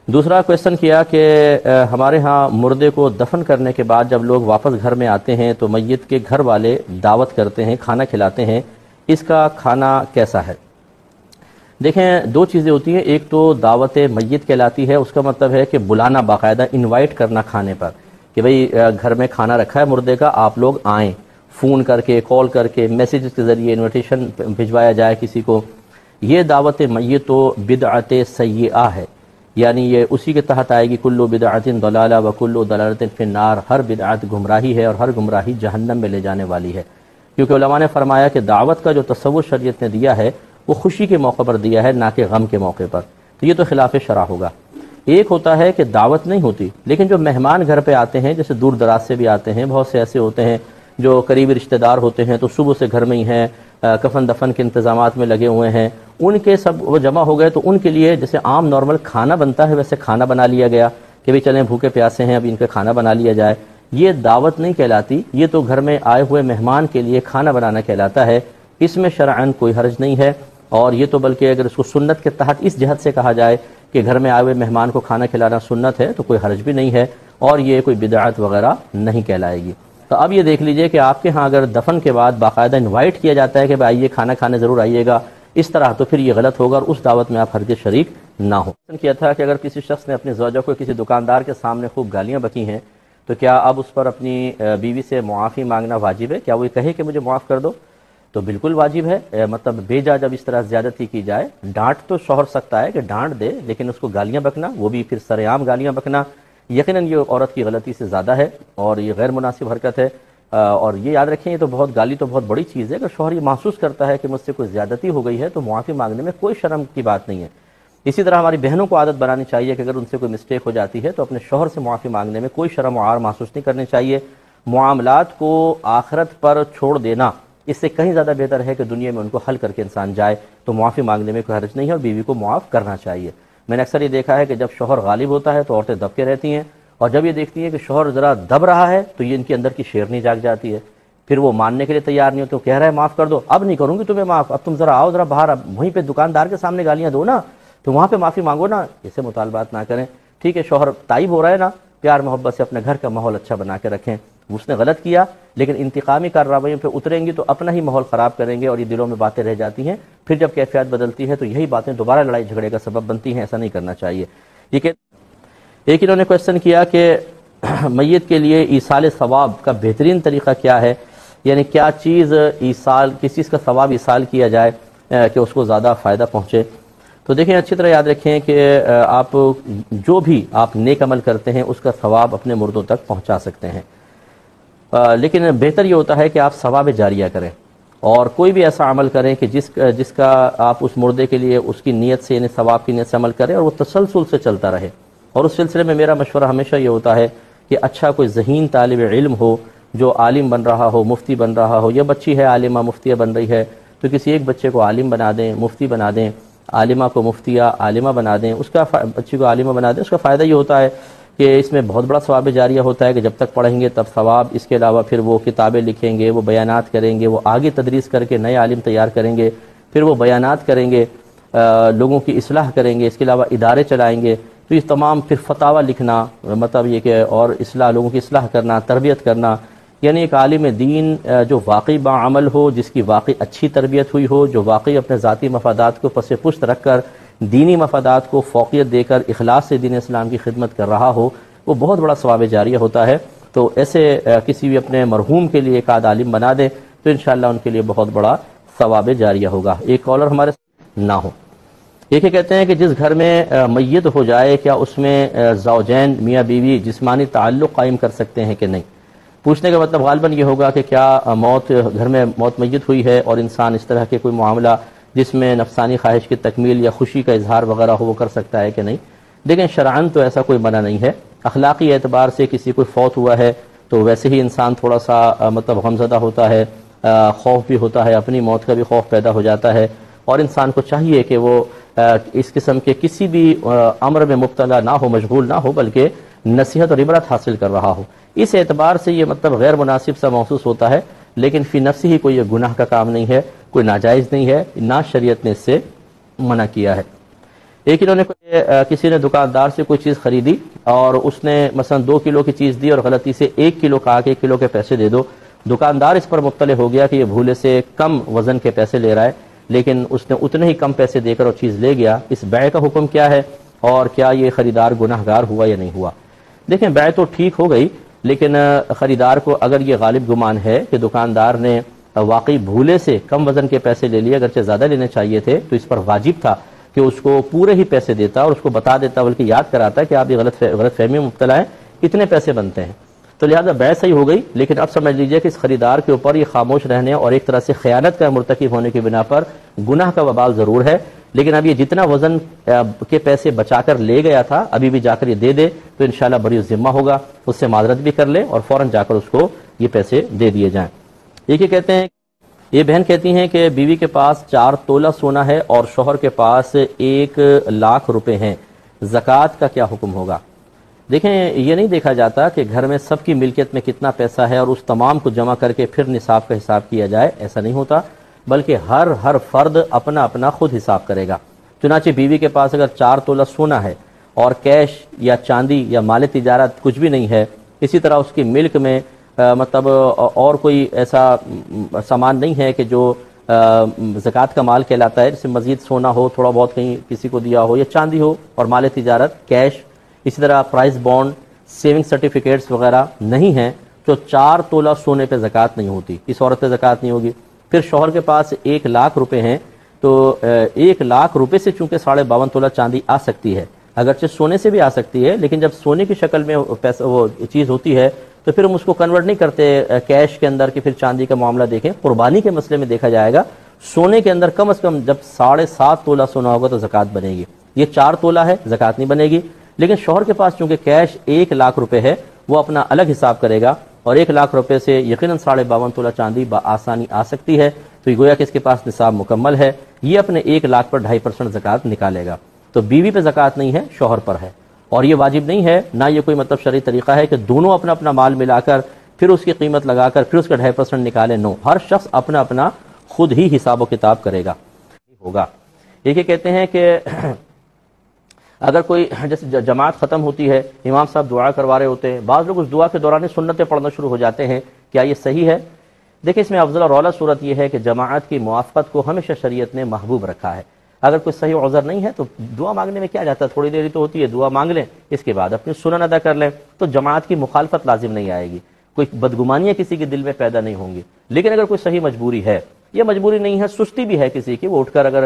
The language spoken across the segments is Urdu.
دوسرا کویشچن کیا کہ ہمارے ہاں مردے کو دفن کرنے کے بعد جب لوگ واپس گھر میں آتے ہیں تو میت کے گھر والے دعوت کرتے ہیں، کھانا کھلاتے ہیں، اس کا کھانا کیسا ہے؟ دیکھیں، دو چیزیں ہوتی ہیں، ایک تو دعوت میت کہلاتی ہے، اس کا مطلب ہے کہ بلانا، باقاعدہ انوائٹ کرنا کھانے پر، کہ بھئی گھر میں کھانا رکھا ہے مردے کا، آپ لوگ آئیں، فون کر کے، کال کر کے، میسیج کے ذریعے انویٹیشن بھجوایا جائے کسی کو، یہ دعوت میت تو بدعت سیئہ ہے، یعنی یہ اسی کے تحت آئے گی، کلو بدعت ضلالہ و کلو ضلالۃ فی النار، ہر بدعت گمراہی ہے اور ہر گمراہی جہنم میں لے جانے والی ہے، کیونکہ علماء نے فرمایا کہ دعوت کا جو تصور شریعت نے دیا ہے وہ خوشی کے موقع پر دیا ہے، نہ کہ غم کے موقع پر، تو یہ تو خلاف شرع ہوگا۔ ایک ہوتا ہے کہ دعوت نہیں ہوتی، لیکن جو مہمان گھر پہ آتے ہیں، جیسے دور دراز سے بھی آتے ہیں، بہت سے ایسے ہوتے ہیں جو قریبی رشتہ دار ہوتے ہیں تو صبح سے گھر میں ہی ہیں، کفن دفن کے انتظامات میں لگے ہوئے ہیں، ان کے سب وہ جمع ہو گئے، تو ان کے لیے جیسے عام نارمل کھانا بنتا ہے ویسے کھانا بنا لیا گیا کہ بھئی چلیں بھوکے پیاسے ہیں، اب ان کا کھانا بنا لیا جائے، یہ دعوت نہیں کہلاتی، یہ تو گھر میں آئے ہوئے مہمان کے لیے کھانا بنانا کہلاتا ہے، اس میں شرعاً کوئی حرج نہیں ہے، اور یہ تو بلکہ اگر اس کو سنت کے تحت اس جہت سے کہا جائے کہ گھر میں آئے ہوئے مہمان کو کھانا کھلانا سنت ہے تو کوئی حرج بھی نہیں ہے، اور یہ کوئی بدعت وغیرہ نہیں کہلائے گی۔ تو اب یہ دیکھ لیجئے کہ آپ کے ہاں اگر دفن کے بعد باقاعدہ انوائٹ کیا جاتا ہے کہ بھائی آئیے کھانا کھانے ضرور آئیے گا، اس طرح تو پھر یہ غلط ہوگا اور اس دعوت میں آپ ہرگز شریک نہ ہو۔ کیا تھا کہ اگر کسی شخص نے اپنی زوجہ کو کسی دکاندار کے سامنے خوب گالیاں بکی ہیں تو کیا اب اس پر اپنی بیوی سے معافی مانگنا واجب ہے؟ کیا وہ کہے کہ مجھے معاف کر دو؟ تو بالکل واجب ہے، مطلب بیجا جب اس طرح زیادتی کی جائے، ڈانٹ تو شوہر سکتا ہے کہ ڈانٹ دے، لیکن اس کو گالیاں بکنا، وہ بھی پھر سرعام گالیاں بکنا، یقیناً یہ عورت کی غلطی سے زیادہ ہے اور یہ غیر مناسب حرکت ہے، اور یہ یاد رکھیں، یہ تو بہت گالی تو بہت بڑی چیز ہے، اگر شوہر یہ محسوس کرتا ہے کہ مجھ سے کوئی زیادتی ہو گئی ہے تو معافی مانگنے میں کوئی شرم کی بات نہیں ہے۔ اسی طرح ہماری بہنوں کو عادت بنانی چاہیے کہ اگر ان سے کوئی مسٹیک ہو جاتی ہے تو اپنے شوہر سے معافی مانگنے میں کوئی شرم و عار محسوس نہیں کرنی چاہیے۔ معاملات کو آخرت پر چھوڑ دینا اس سے کہیں زیادہ بہتر ہے کہ دنیا میں ان کو حل کر کے انسان جائے، تو معافی مانگنے میں کوئی حرج نہیں ہے اور بیوی کو معاف کرنا چاہیے۔ میں نے اکثر یہ دیکھا ہے کہ جب شوہر غالب ہوتا ہے تو عورتیں دب کے رہتی ہیں، اور جب یہ دیکھتی ہیں کہ شوہر ذرا دب رہا ہے تو یہ ان کے اندر کی شیرنی جاگ جاتی ہے، پھر وہ ماننے کے لیے تیار نہیں ہو، تو کہہ رہا ہے معاف کر دو، اب نہیں کروں گی تمہیں معاف، اب تم ذرا آؤ ذرا باہر، اب وہیں پہ دکاندار کے سامنے گالیاں دو نا، تو وہاں پہ معافی مانگو نا، اسے مطالبات نہ کریں۔ ٹھیک ہے، شوہر تائب ہو رہا ہے نا، پیار محبت سے اپنے گھر کا ماحول اچھا بنا کے رکھیں، اس نے غلط کیا لیکن انتقامی کارروائیوں پہ اتریں گی تو اپنا ہی ماحول خراب کریں گے اور یہ دلوں میں باتیں رہ جاتی ہیں، پھر جب کیفیت بدلتی ہے تو یہی باتیں دوبارہ لڑائی جھگڑے کا سبب بنتی ہیں، ایسا نہیں کرنا چاہیے۔ یہ کہ ایک انہوں نے کویشچن کیا کہ میت کے لیے ایصال ثواب کا بہترین طریقہ کیا ہے، یعنی کیا چیز ایصال، کس چیز کا ثواب ایصال کیا جائے کہ اس کو زیادہ فائدہ پہنچے؟ تو دیکھیں، اچھی طرح یاد رکھیں کہ آپ جو بھی آپ نیک عمل کرتے ہیں اس کا ثواب اپنے مردوں تک پہنچا سکتے ہیں، لیکن بہتر یہ ہوتا ہے کہ آپ ثواب جاریہ کریں اور کوئی بھی ایسا عمل کریں کہ جس کا آپ اس مردے کے لیے اس کی نیت سے، یعنی ثواب کی نیت سے عمل کریں اور وہ تسلسل سے چلتا رہے۔ اور اس سلسلے میں میرا مشورہ ہمیشہ یہ ہوتا ہے کہ اچھا کوئی ذہین طالب علم ہو جو عالم بن رہا ہو، مفتی بن رہا ہو، یا بچی ہے عالمہ مفتیہ بن رہی ہے تو کسی ایک بچے کو عالم بنا دیں، مفتی بنا دیں، عالمہ کو مفتیہ عالمہ بنا دیں، اس کا بچی کو عالمہ بنا دیں۔ اس کا فائدہ یہ ہوتا ہے کہ اس میں بہت بڑا ثواب جاریہ ہوتا ہے کہ جب تک پڑھیں گے تب ثواب، اس کے علاوہ پھر وہ کتابیں لکھیں گے، وہ بیانات کریں گے، وہ آگے تدریس کر کے نئے عالم تیار کریں گے، پھر وہ بیانات کریں گے، لوگوں کی اصلاح کریں گے، اس کے علاوہ ادارے چلائیں گے، تو یہ تمام پھر فتاوی لکھنا، مطلب یہ کہ اور اصلاح، لوگوں کی اصلاح کرنا، تربیت کرنا، یعنی ایک عالم دین جو واقعی باعمل ہو، جس کی واقعی اچھی تربیت ہوئی ہو، جو واقعی اپنے ذاتی مفادات کو پس پشت رکھ کر دینی مفادات کو فوقیت دے کر اخلاص سے دین اسلام کی خدمت کر رہا ہو، وہ بہت بڑا ثواب جاریہ ہوتا ہے۔ تو ایسے کسی بھی اپنے مرحوم کے لیے ایک آدھ عالم بنا دیں تو انشاءاللہ ان کے لیے بہت بڑا ثواب جاریہ ہوگا۔ ایک کالر ہمارے نہ ہو۔ یہ کہتے ہیں کہ جس گھر میں میت ہو جائے کیا اس میں زوجین میاں بیوی جسمانی تعلق قائم کر سکتے ہیں کہ نہیں؟ پوچھنے کا مطلب غالباً یہ ہوگا کہ کیا گھر میں موت میت ہوئی ہے اور انسان اس طرح کے کوئی معاملہ جس میں نفسانی خواہش کی تکمیل یا خوشی کا اظہار وغیرہ ہو وہ کر سکتا ہے کہ نہیں؟ دیکھیں، شرعاً تو ایسا کوئی منع نہیں ہے، اخلاقی اعتبار سے کسی کو فوت ہوا ہے تو ویسے ہی انسان تھوڑا سا مطلب غمزدہ ہوتا ہے، خوف بھی ہوتا ہے، اپنی موت کا بھی خوف پیدا ہو جاتا ہے، اور انسان کو چاہیے کہ وہ اس قسم کے کسی بھی امر میں مبتلا نہ ہو، مشغول نہ ہو، بلکہ نصیحت اور عبرت حاصل کر رہا ہو۔ اس اعتبار سے یہ مطلب غیر مناسب سا محسوس ہوتا ہے، لیکن فی نفس ہی کوئی یہ گناہ کا کام نہیں ہے، کوئی ناجائز نہیں ہے، نہ شریعت نے اس سے منع کیا ہے۔ ایک انہوں نے کسی نے دکاندار سے کوئی چیز خریدی اور اس نے مثلا 2 کلو کی چیز دی اور غلطی سے 1 کلو کہا کہ 1 کلو کے پیسے دے دو. دکاندار اس پر مطلع ہو گیا کہ یہ بھولے سے کم وزن کے پیسے لے رہا ہے، لیکن اس نے اتنے ہی کم پیسے دے کر اور چیز لے گیا. اس بیع کا حکم کیا ہے اور کیا یہ خریدار گناہ گار ہوا یا نہیں ہوا؟ دیکھیں، بیع تو ٹھیک ہو گئی، لیکن خریدار کو اگر یہ غالب گمان ہے کہ دکاندار نے واقعی بھولے سے کم وزن کے پیسے لے لیے، اگرچہ زیادہ لینے چاہیے تھے، تو اس پر واجب تھا کہ اس کو پورے ہی پیسے دیتا اور اس کو بتا دیتا، بلکہ یاد کراتا کہ آپ یہ غلط فہمی میں مبتلا ہیں، اتنے پیسے بنتے ہیں. تو لہذا بیع صحیح ہو گئی، لیکن اب سمجھ لیجئے کہ اس خریدار کے اوپر یہ خاموش رہنے اور ایک طرح سے خیانت کا مرتکب ہونے کی بنا پر گناہ کا وبال ضرور ہے. لیکن اب یہ جتنا وزن کے پیسے بچا کر لے گیا تھا، ابھی بھی جا کر یہ دے دے تو انشاءاللہ بری ذمہ ہوگا، اس سے معذرت بھی کر لے اور فوراً جا کر اس کو یہ پیسے دے دیے جائیں. یہ کہتے ہیں، یہ بہن کہتی ہیں کہ بیوی کے پاس 4 تولہ سونا ہے اور شوہر کے پاس 1 لاکھ روپے ہیں، زکوٰۃ کا کیا حکم ہوگا؟ دیکھیں، یہ نہیں دیکھا جاتا کہ گھر میں سب کی ملکیت میں کتنا پیسہ ہے اور اس تمام کو جمع کر کے پھر نصاب کا حساب کیا جائے، ایسا نہیں ہوتا، بلکہ ہر فرد اپنا اپنا خود حساب کرے گا. چنانچہ بیوی کے پاس اگر 4 تولہ سونا ہے اور کیش یا چاندی یا مال تجارت کچھ بھی نہیں ہے، اسی طرح اس کی ملک میں مطلب اور کوئی ایسا سامان نہیں ہے کہ جو زکوٰۃ کا مال کہلاتا ہے، جیسے مزید سونا ہو، تھوڑا بہت کہیں کسی کو دیا ہو، یا چاندی ہو اور مال تجارت کیش، اسی طرح پرائز بانڈ، سیونگ سرٹیفکیٹس وغیرہ نہیں ہیں، تو 4 تولہ سونے پہ زکوٰۃ نہیں ہوتی، اس عورت پہ زکوٰۃ نہیں ہوگی. پھر شوہر کے پاس 1 لاکھ روپے ہیں، تو 1 لاکھ روپے سے چونکہ 52.5 تولہ چاندی آ سکتی ہے، اگرچہ سونے سے بھی آ سکتی ہے، لیکن جب سونے کی شکل میں پیسہ وہ چیز ہوتی ہے تو پھر ہم اس کو کنورٹ نہیں کرتے کیش کے اندر کہ پھر چاندی کا معاملہ دیکھیں. قربانی کے مسئلے میں دیکھا جائے گا، سونے کے اندر کم از کم جب 7.5 تولہ سونا ہوگا تو زکوٰۃ بنے گی. یہ 4 تولہ ہے، زکوٰۃ نہیں بنے گی. لیکن شوہر کے پاس چونکہ کیش 1 لاکھ روپے ہے، وہ اپنا الگ حساب کرے گا اور 1 لاکھ روپے سے یقیناً 52.5 تولہ چاندی بآسانی آ سکتی ہے، تو یہ گویا کہ اس کے پاس نصاب مکمل ہے، یہ اپنے 1 لاکھ پر 2.5% زکوٰۃ نکالے گا. تو بیوی پہ زکوٰۃ نہیں ہے، شوہر پر ہے، اور یہ واجب نہیں ہے، نہ یہ کوئی مطلب شرعی طریقہ ہے کہ دونوں اپنا اپنا مال ملا کر پھر اس کی قیمت لگا کر پھر اس کا 2.5% نکالے. نو، ہر شخص اپنا اپنا خود ہی حساب و کتاب کرے گا ہوگا. یہ کہتے ہیں کہ اگر کوئی جیسے جماعت ختم ہوتی ہے، امام صاحب دعا کروا رہے ہوتے ہیں، بعض لوگ اس دعا کے دوران سنتیں پڑھنا شروع ہو جاتے ہیں، کیا یہ صحیح ہے؟ دیکھیں، اس میں افضل اور اعلیٰ صورت یہ ہے کہ جماعت کی موافقت کو ہمیشہ شریعت نے محبوب رکھا ہے. اگر کوئی صحیح عذر نہیں ہے تو دعا مانگنے میں کیا جاتا ہے، تھوڑی دیر ہی تو ہوتی ہے، دعا مانگ لیں، اس کے بعد اپنی سنن ادا کر لیں، تو جماعت کی مخالفت لازم نہیں آئے گی، کوئی بدگمانیاں کسی کے دل میں پیدا نہیں ہوں گی. لیکن اگر کوئی صحیح مجبوری ہے، یہ مجبوری نہیں ہے، سستی بھی ہے کسی کی، وہ اٹھ کر اگر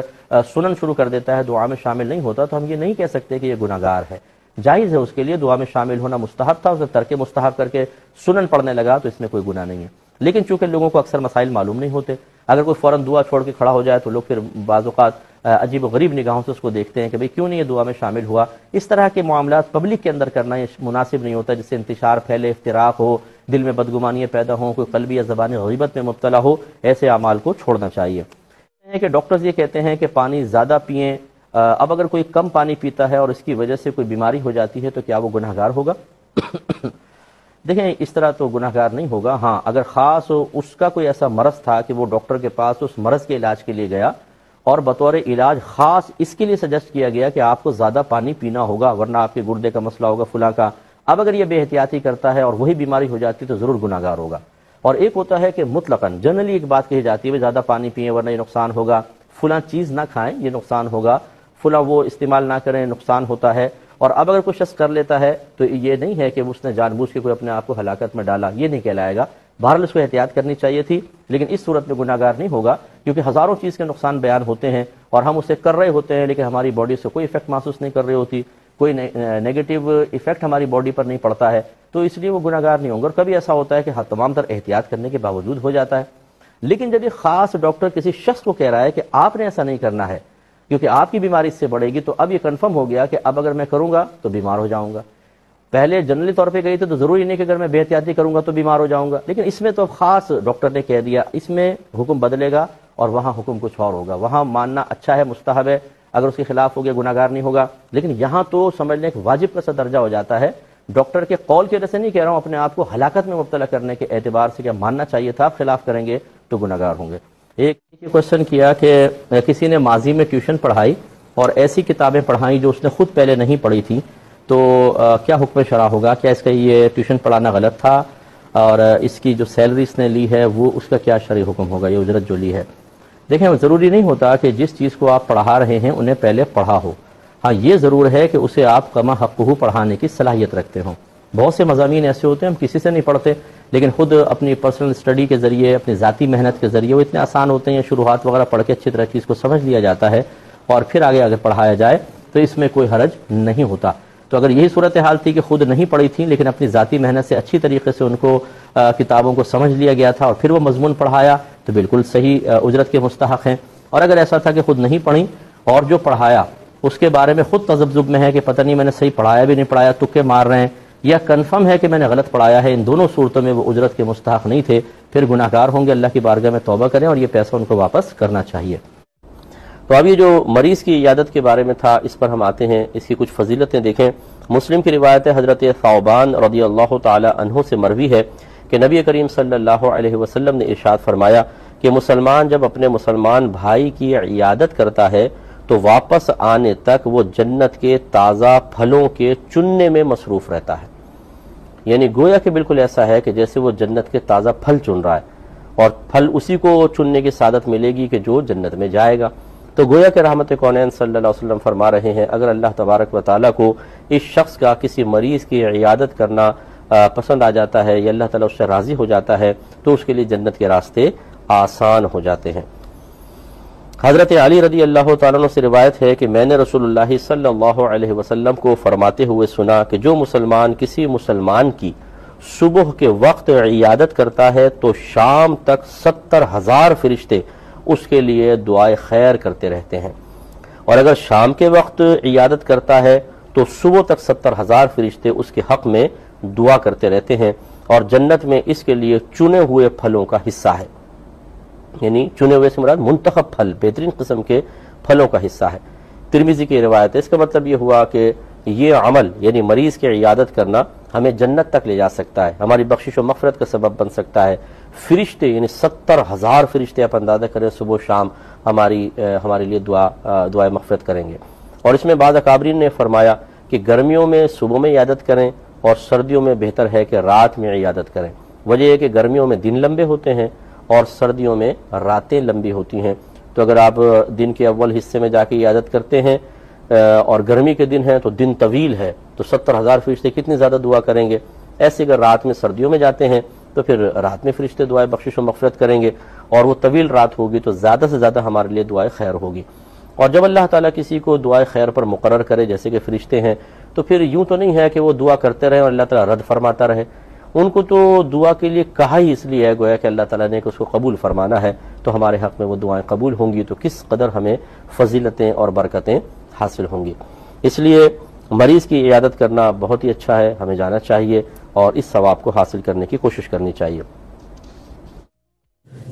سنن شروع کر دیتا ہے، دعا میں شامل نہیں ہوتا، تو ہم یہ نہیں کہہ سکتے کہ یہ گناہ گار ہے. جائز ہے اس کے لیے، دعا میں شامل ہونا مستحب تھا، اسے ترک مستحب کر کے سنن پڑھنے لگا تو اس میں کوئی گناہ نہیں ہے. لیکن چونکہ لوگوں کو اکثر مسائل معلوم نہیں ہوتے، اگر کوئی فوراً دعا چھوڑ کے کھڑا ہو جائے تو لوگ پھر بعض اوقات عجیب و غریب نگاہوں سے اس کو دیکھتے ہیں کہ بھئی کیوں نہیں یہ دعا میں شامل ہوا. اس طرح کے معاملات پبلک کے اندر کرنا یہ مناسب نہیں ہوتا، جس سے انتشار پھیلے، افتراق ہو، دل میں بدگمانیاں پیدا ہوں، کوئی قلبی یا زبانی غیبت میں مبتلا ہو. ایسے اعمال کو چھوڑنا چاہیے. کہ ڈاکٹرز یہ کہتے ہیں کہ پانی زیادہ پئیں، اب اگر کوئی کم پانی پیتا ہے اور اس کی وجہ سے کوئی بیماری ہو جاتی ہے تو کیا وہ گناہ گار ہوگا؟ دیکھیں، اس طرح تو گناہ گار نہیں ہوگا. ہاں، اگر خاص اس کا کوئی ایسا مرض تھا کہ وہ ڈاکٹر کے پاس اس مرض کے علاج کے لیے گیا اور بطور علاج خاص اس کے لیے سجیسٹ کیا گیا کہ آپ کو زیادہ پانی پینا ہوگا ورنہ آپ کے گردے کا مسئلہ ہوگا فلاں کا، اب اگر یہ بے احتیاطی کرتا ہے اور وہی بیماری ہو جاتی تو ضرور گناہ گار ہوگا. اور ایک ہوتا ہے کہ مطلقاً جنرلی ایک بات کہی جاتی ہے، زیادہ پانی پئیں ورنہ یہ نقصان ہوگا، فلاں چیز نہ کھائیں یہ نقصان ہوگا، فلاں وہ استعمال نہ کریں نقصان ہوتا ہے. اور اب اگر کوئی شخص کر لیتا ہے تو یہ نہیں ہے کہ اس نے جان بوجھ کے کوئی اپنے آپ کو ہلاکت میں ڈالا، یہ نہیں کہلائے گا. بہرحال اس کو احتیاط کرنی چاہیے تھی، لیکن اس صورت میں گناہ گار نہیں ہوگا، کیونکہ ہزاروں چیز کے نقصان بیان ہوتے ہیں اور ہم اسے کر رہے ہوتے ہیں لیکن ہماری باڈی سے کوئی ایفیکٹ محسوس نہیں کر رہی ہوتی، کوئی نیگیٹو ایفیکٹ ہماری باڈی پر نہیں پڑتا ہے، تو اس لیے وہ گناہ گار نہیں ہوں گے. اور کبھی ایسا ہوتا ہے کہ تمام تر احتیاط کرنے کے باوجود ہو جاتا ہے. لیکن جب یہ خاص ڈاکٹر کسی شخص کو کہہ رہا ہے کہ آپ نے ایسا نہیں کرنا ہے کیونکہ آپ کی بیماری اس سے بڑھے گی، تو اب یہ کنفرم ہو گیا کہ اب اگر میں کروں گا تو بیمار ہو جاؤں گا. پہلے جنرلی طور پہ گئی تھی تو ضروری نہیں کہ اگر میں بے احتیاطی کروں گا تو بیمار ہو جاؤں گا، لیکن اس میں تو خاص ڈاکٹر نے کہہ دیا، اس میں حکم بدلے گا اور وہاں حکم کچھ اور ہوگا. وہاں ماننا اچھا ہے، مستحب ہے، اگر اس کے خلاف ہو گیا گناہ گار نہیں ہوگا. لیکن یہاں تو سمجھ لیں کہ واجب کا سا درجہ ہو جاتا ہے. ڈاکٹر کے قول کی وجہ سے نہیں کہہ رہا ہوں، اپنے آپ کو ہلاکت میں مبتلا کرنے کے اعتبار سے کیا ماننا چاہیے تھا، آپ خلاف کریں گے تو گناہ گار ہوں گے. ایک کوشچن کیا کہ کسی نے ماضی میں ٹیوشن پڑھائی اور ایسی کتابیں پڑھائیں جو اس نے خود پہلے نہیں پڑھی تھیں، تو کیا حکم شرع ہوگا؟ کیا اس کا یہ ٹیوشن پڑھانا غلط تھا؟ اور اس کی جو سیلری اس نے لی ہے وہ اس کا کیا شرعی حکم ہوگا، یہ اجرت جو لی ہے؟ دیکھیں، ضروری نہیں ہوتا کہ جس چیز کو آپ پڑھا رہے ہیں انہیں پہلے پڑھا ہو. ہاں یہ ضرور ہے کہ اسے آپ کما حقہ پڑھانے کی صلاحیت رکھتے ہوں. بہت سے مضامین ایسے ہوتے ہیں ہم کسی سے نہیں پڑھتے، لیکن خود اپنی پرسنل اسٹڈی کے ذریعے، اپنی ذاتی محنت کے ذریعے وہ اتنے آسان ہوتے ہیں، شروحات وغیرہ پڑھ کے اچھی طرح چیز کو سمجھ لیا جاتا ہے اور پھر آگے اگر پڑھایا جائے تو اس میں کوئی حرج نہیں ہوتا. تو اگر یہی صورتحال تھی کہ خود نہیں پڑھی تھی لیکن اپنی ذاتی محنت سے اچھی طریقے سے ان کو کتابوں کو سمجھ لیا گیا تھا اور پھر وہ مضمون پڑھایا تو بالکل صحیح اجرت کے مستحق ہیں. اور اگر ایسا تھا کہ خود نہیں پڑھی اور جو پڑھایا اس کے بارے میں خود تذبذب میں ہے کہ پتہ نہیں میں نے صحیح پڑھایا بھی نہیں پڑھایا، تکے مار رہے ہیں، یا کنفرم ہے کہ میں نے غلط پڑھایا ہے، ان دونوں صورتوں میں وہ اجرت کے مستحق نہیں تھے، پھر گناہ گار ہوں گے. اللہ کی بارگاہ میں توبہ کریں اور یہ پیسہ ان کو واپس کرنا چاہیے. تو اب یہ جو مریض کی عیادت کے بارے میں تھا اس پر ہم آتے ہیں، اس کی کچھ فضیلتیں دیکھیں. مسلم کی روایت ہے، حضرت ثعبان رضی اللہ تعالی عنہ سے مروی ہے کہ نبی کریم صلی اللہ علیہ وسلم نے ارشاد فرمایا کہ مسلمان جب اپنے مسلمان بھائی کی عیادت کرتا ہے تو واپس آنے تک وہ جنت کے تازہ پھلوں کے چننے میں مصروف رہتا ہے. یعنی گویا کہ بالکل ایسا ہے کہ جیسے وہ جنت کے تازہ پھل چن رہا ہے اور پھل اسی کو چننے کی سعادت ملے گی کہ جو جنت میں جائے گا. تو گویا کہ رحمت کونین صلی اللہ علیہ وسلم فرما رہے ہیں اگر اللہ تبارک و تعالیٰ کو اس شخص کا کسی مریض کی عیادت کرنا پسند آ جاتا ہے یا اللہ تعالیٰ اس سے راضی ہو جاتا ہے تو اس کے لیے جنت کے راستے آسان ہو جاتے ہیں. حضرت علی رضی اللہ تعالیٰ عنہ سے روایت ہے کہ میں نے رسول اللہ صلی اللہ علیہ وسلم کو فرماتے ہوئے سنا کہ جو مسلمان کسی مسلمان کی صبح کے وقت عیادت کرتا ہے تو شام تک 70,000 فرشتے اس کے لیے دعائے خیر کرتے رہتے ہیں، اور اگر شام کے وقت عیادت کرتا ہے تو صبح تک 70,000 فرشتے اس کے حق میں دعا کرتے رہتے ہیں، اور جنت میں اس کے لیے چنے ہوئے پھلوں کا حصہ ہے. یعنی چنے ہوئے سے مراد منتخب پھل، بہترین قسم کے پھلوں کا حصہ ہے. ترمذی کی روایت ہے. اس کا مطلب یہ ہوا کہ یہ عمل یعنی مریض کی عیادت کرنا ہمیں جنت تک لے جا سکتا ہے، ہماری بخشش و مغفرت کا سبب بن سکتا ہے. فرشتے یعنی 70,000 فرشتے آپ اندازہ کریں صبح و شام ہمارے لیے دعائے مغفرت کریں گے. اور اس میں بعض اکابرین نے فرمایا کہ گرمیوں میں صبح میں عیادت کریں اور سردیوں میں بہتر ہے کہ رات میں عیادت کریں. وجہ یہ کہ گرمیوں میں دن لمبے ہوتے ہیں اور سردیوں میں راتیں لمبی ہوتی ہیں. تو اگر آپ دن کے اول حصے میں جا کے عیادت کرتے ہیں اور گرمی کے دن ہیں تو دن طویل ہے تو 70,000 فرشتے کتنی زیادہ دعا کریں گے. ایسے اگر رات میں سردیوں میں جاتے ہیں تو پھر رات میں فرشتے دعائے بخشش و مغفرت کریں گے اور وہ طویل رات ہوگی تو زیادہ سے زیادہ ہمارے لیے دعائے خیر ہوگی. اور جب اللہ تعالیٰ کسی کو دعائے خیر پر مقرر کرے جیسے کہ فرشتے ہیں تو پھر یوں تو نہیں ہے کہ وہ دعا کرتے رہے اور اللہ تعالیٰ رد فرماتا رہے. ان کو تو دعا کے لیے کہا ہی اس لیے ہے گویا کہ اللہ تعالیٰ نے کہ اس کو قبول فرمانا ہے تو ہمارے حق میں وہ دعائیں قبول ہوں گی تو کس قدر ہمیں فضیلتیں اور برکتیں حاصل ہوں گی. اس لیے مریض کی عیادت کرنا بہت ہی اچھا ہے، ہمیں جانا چاہیے اور اس ثواب کو حاصل کرنے کی کوشش کرنی چاہیے.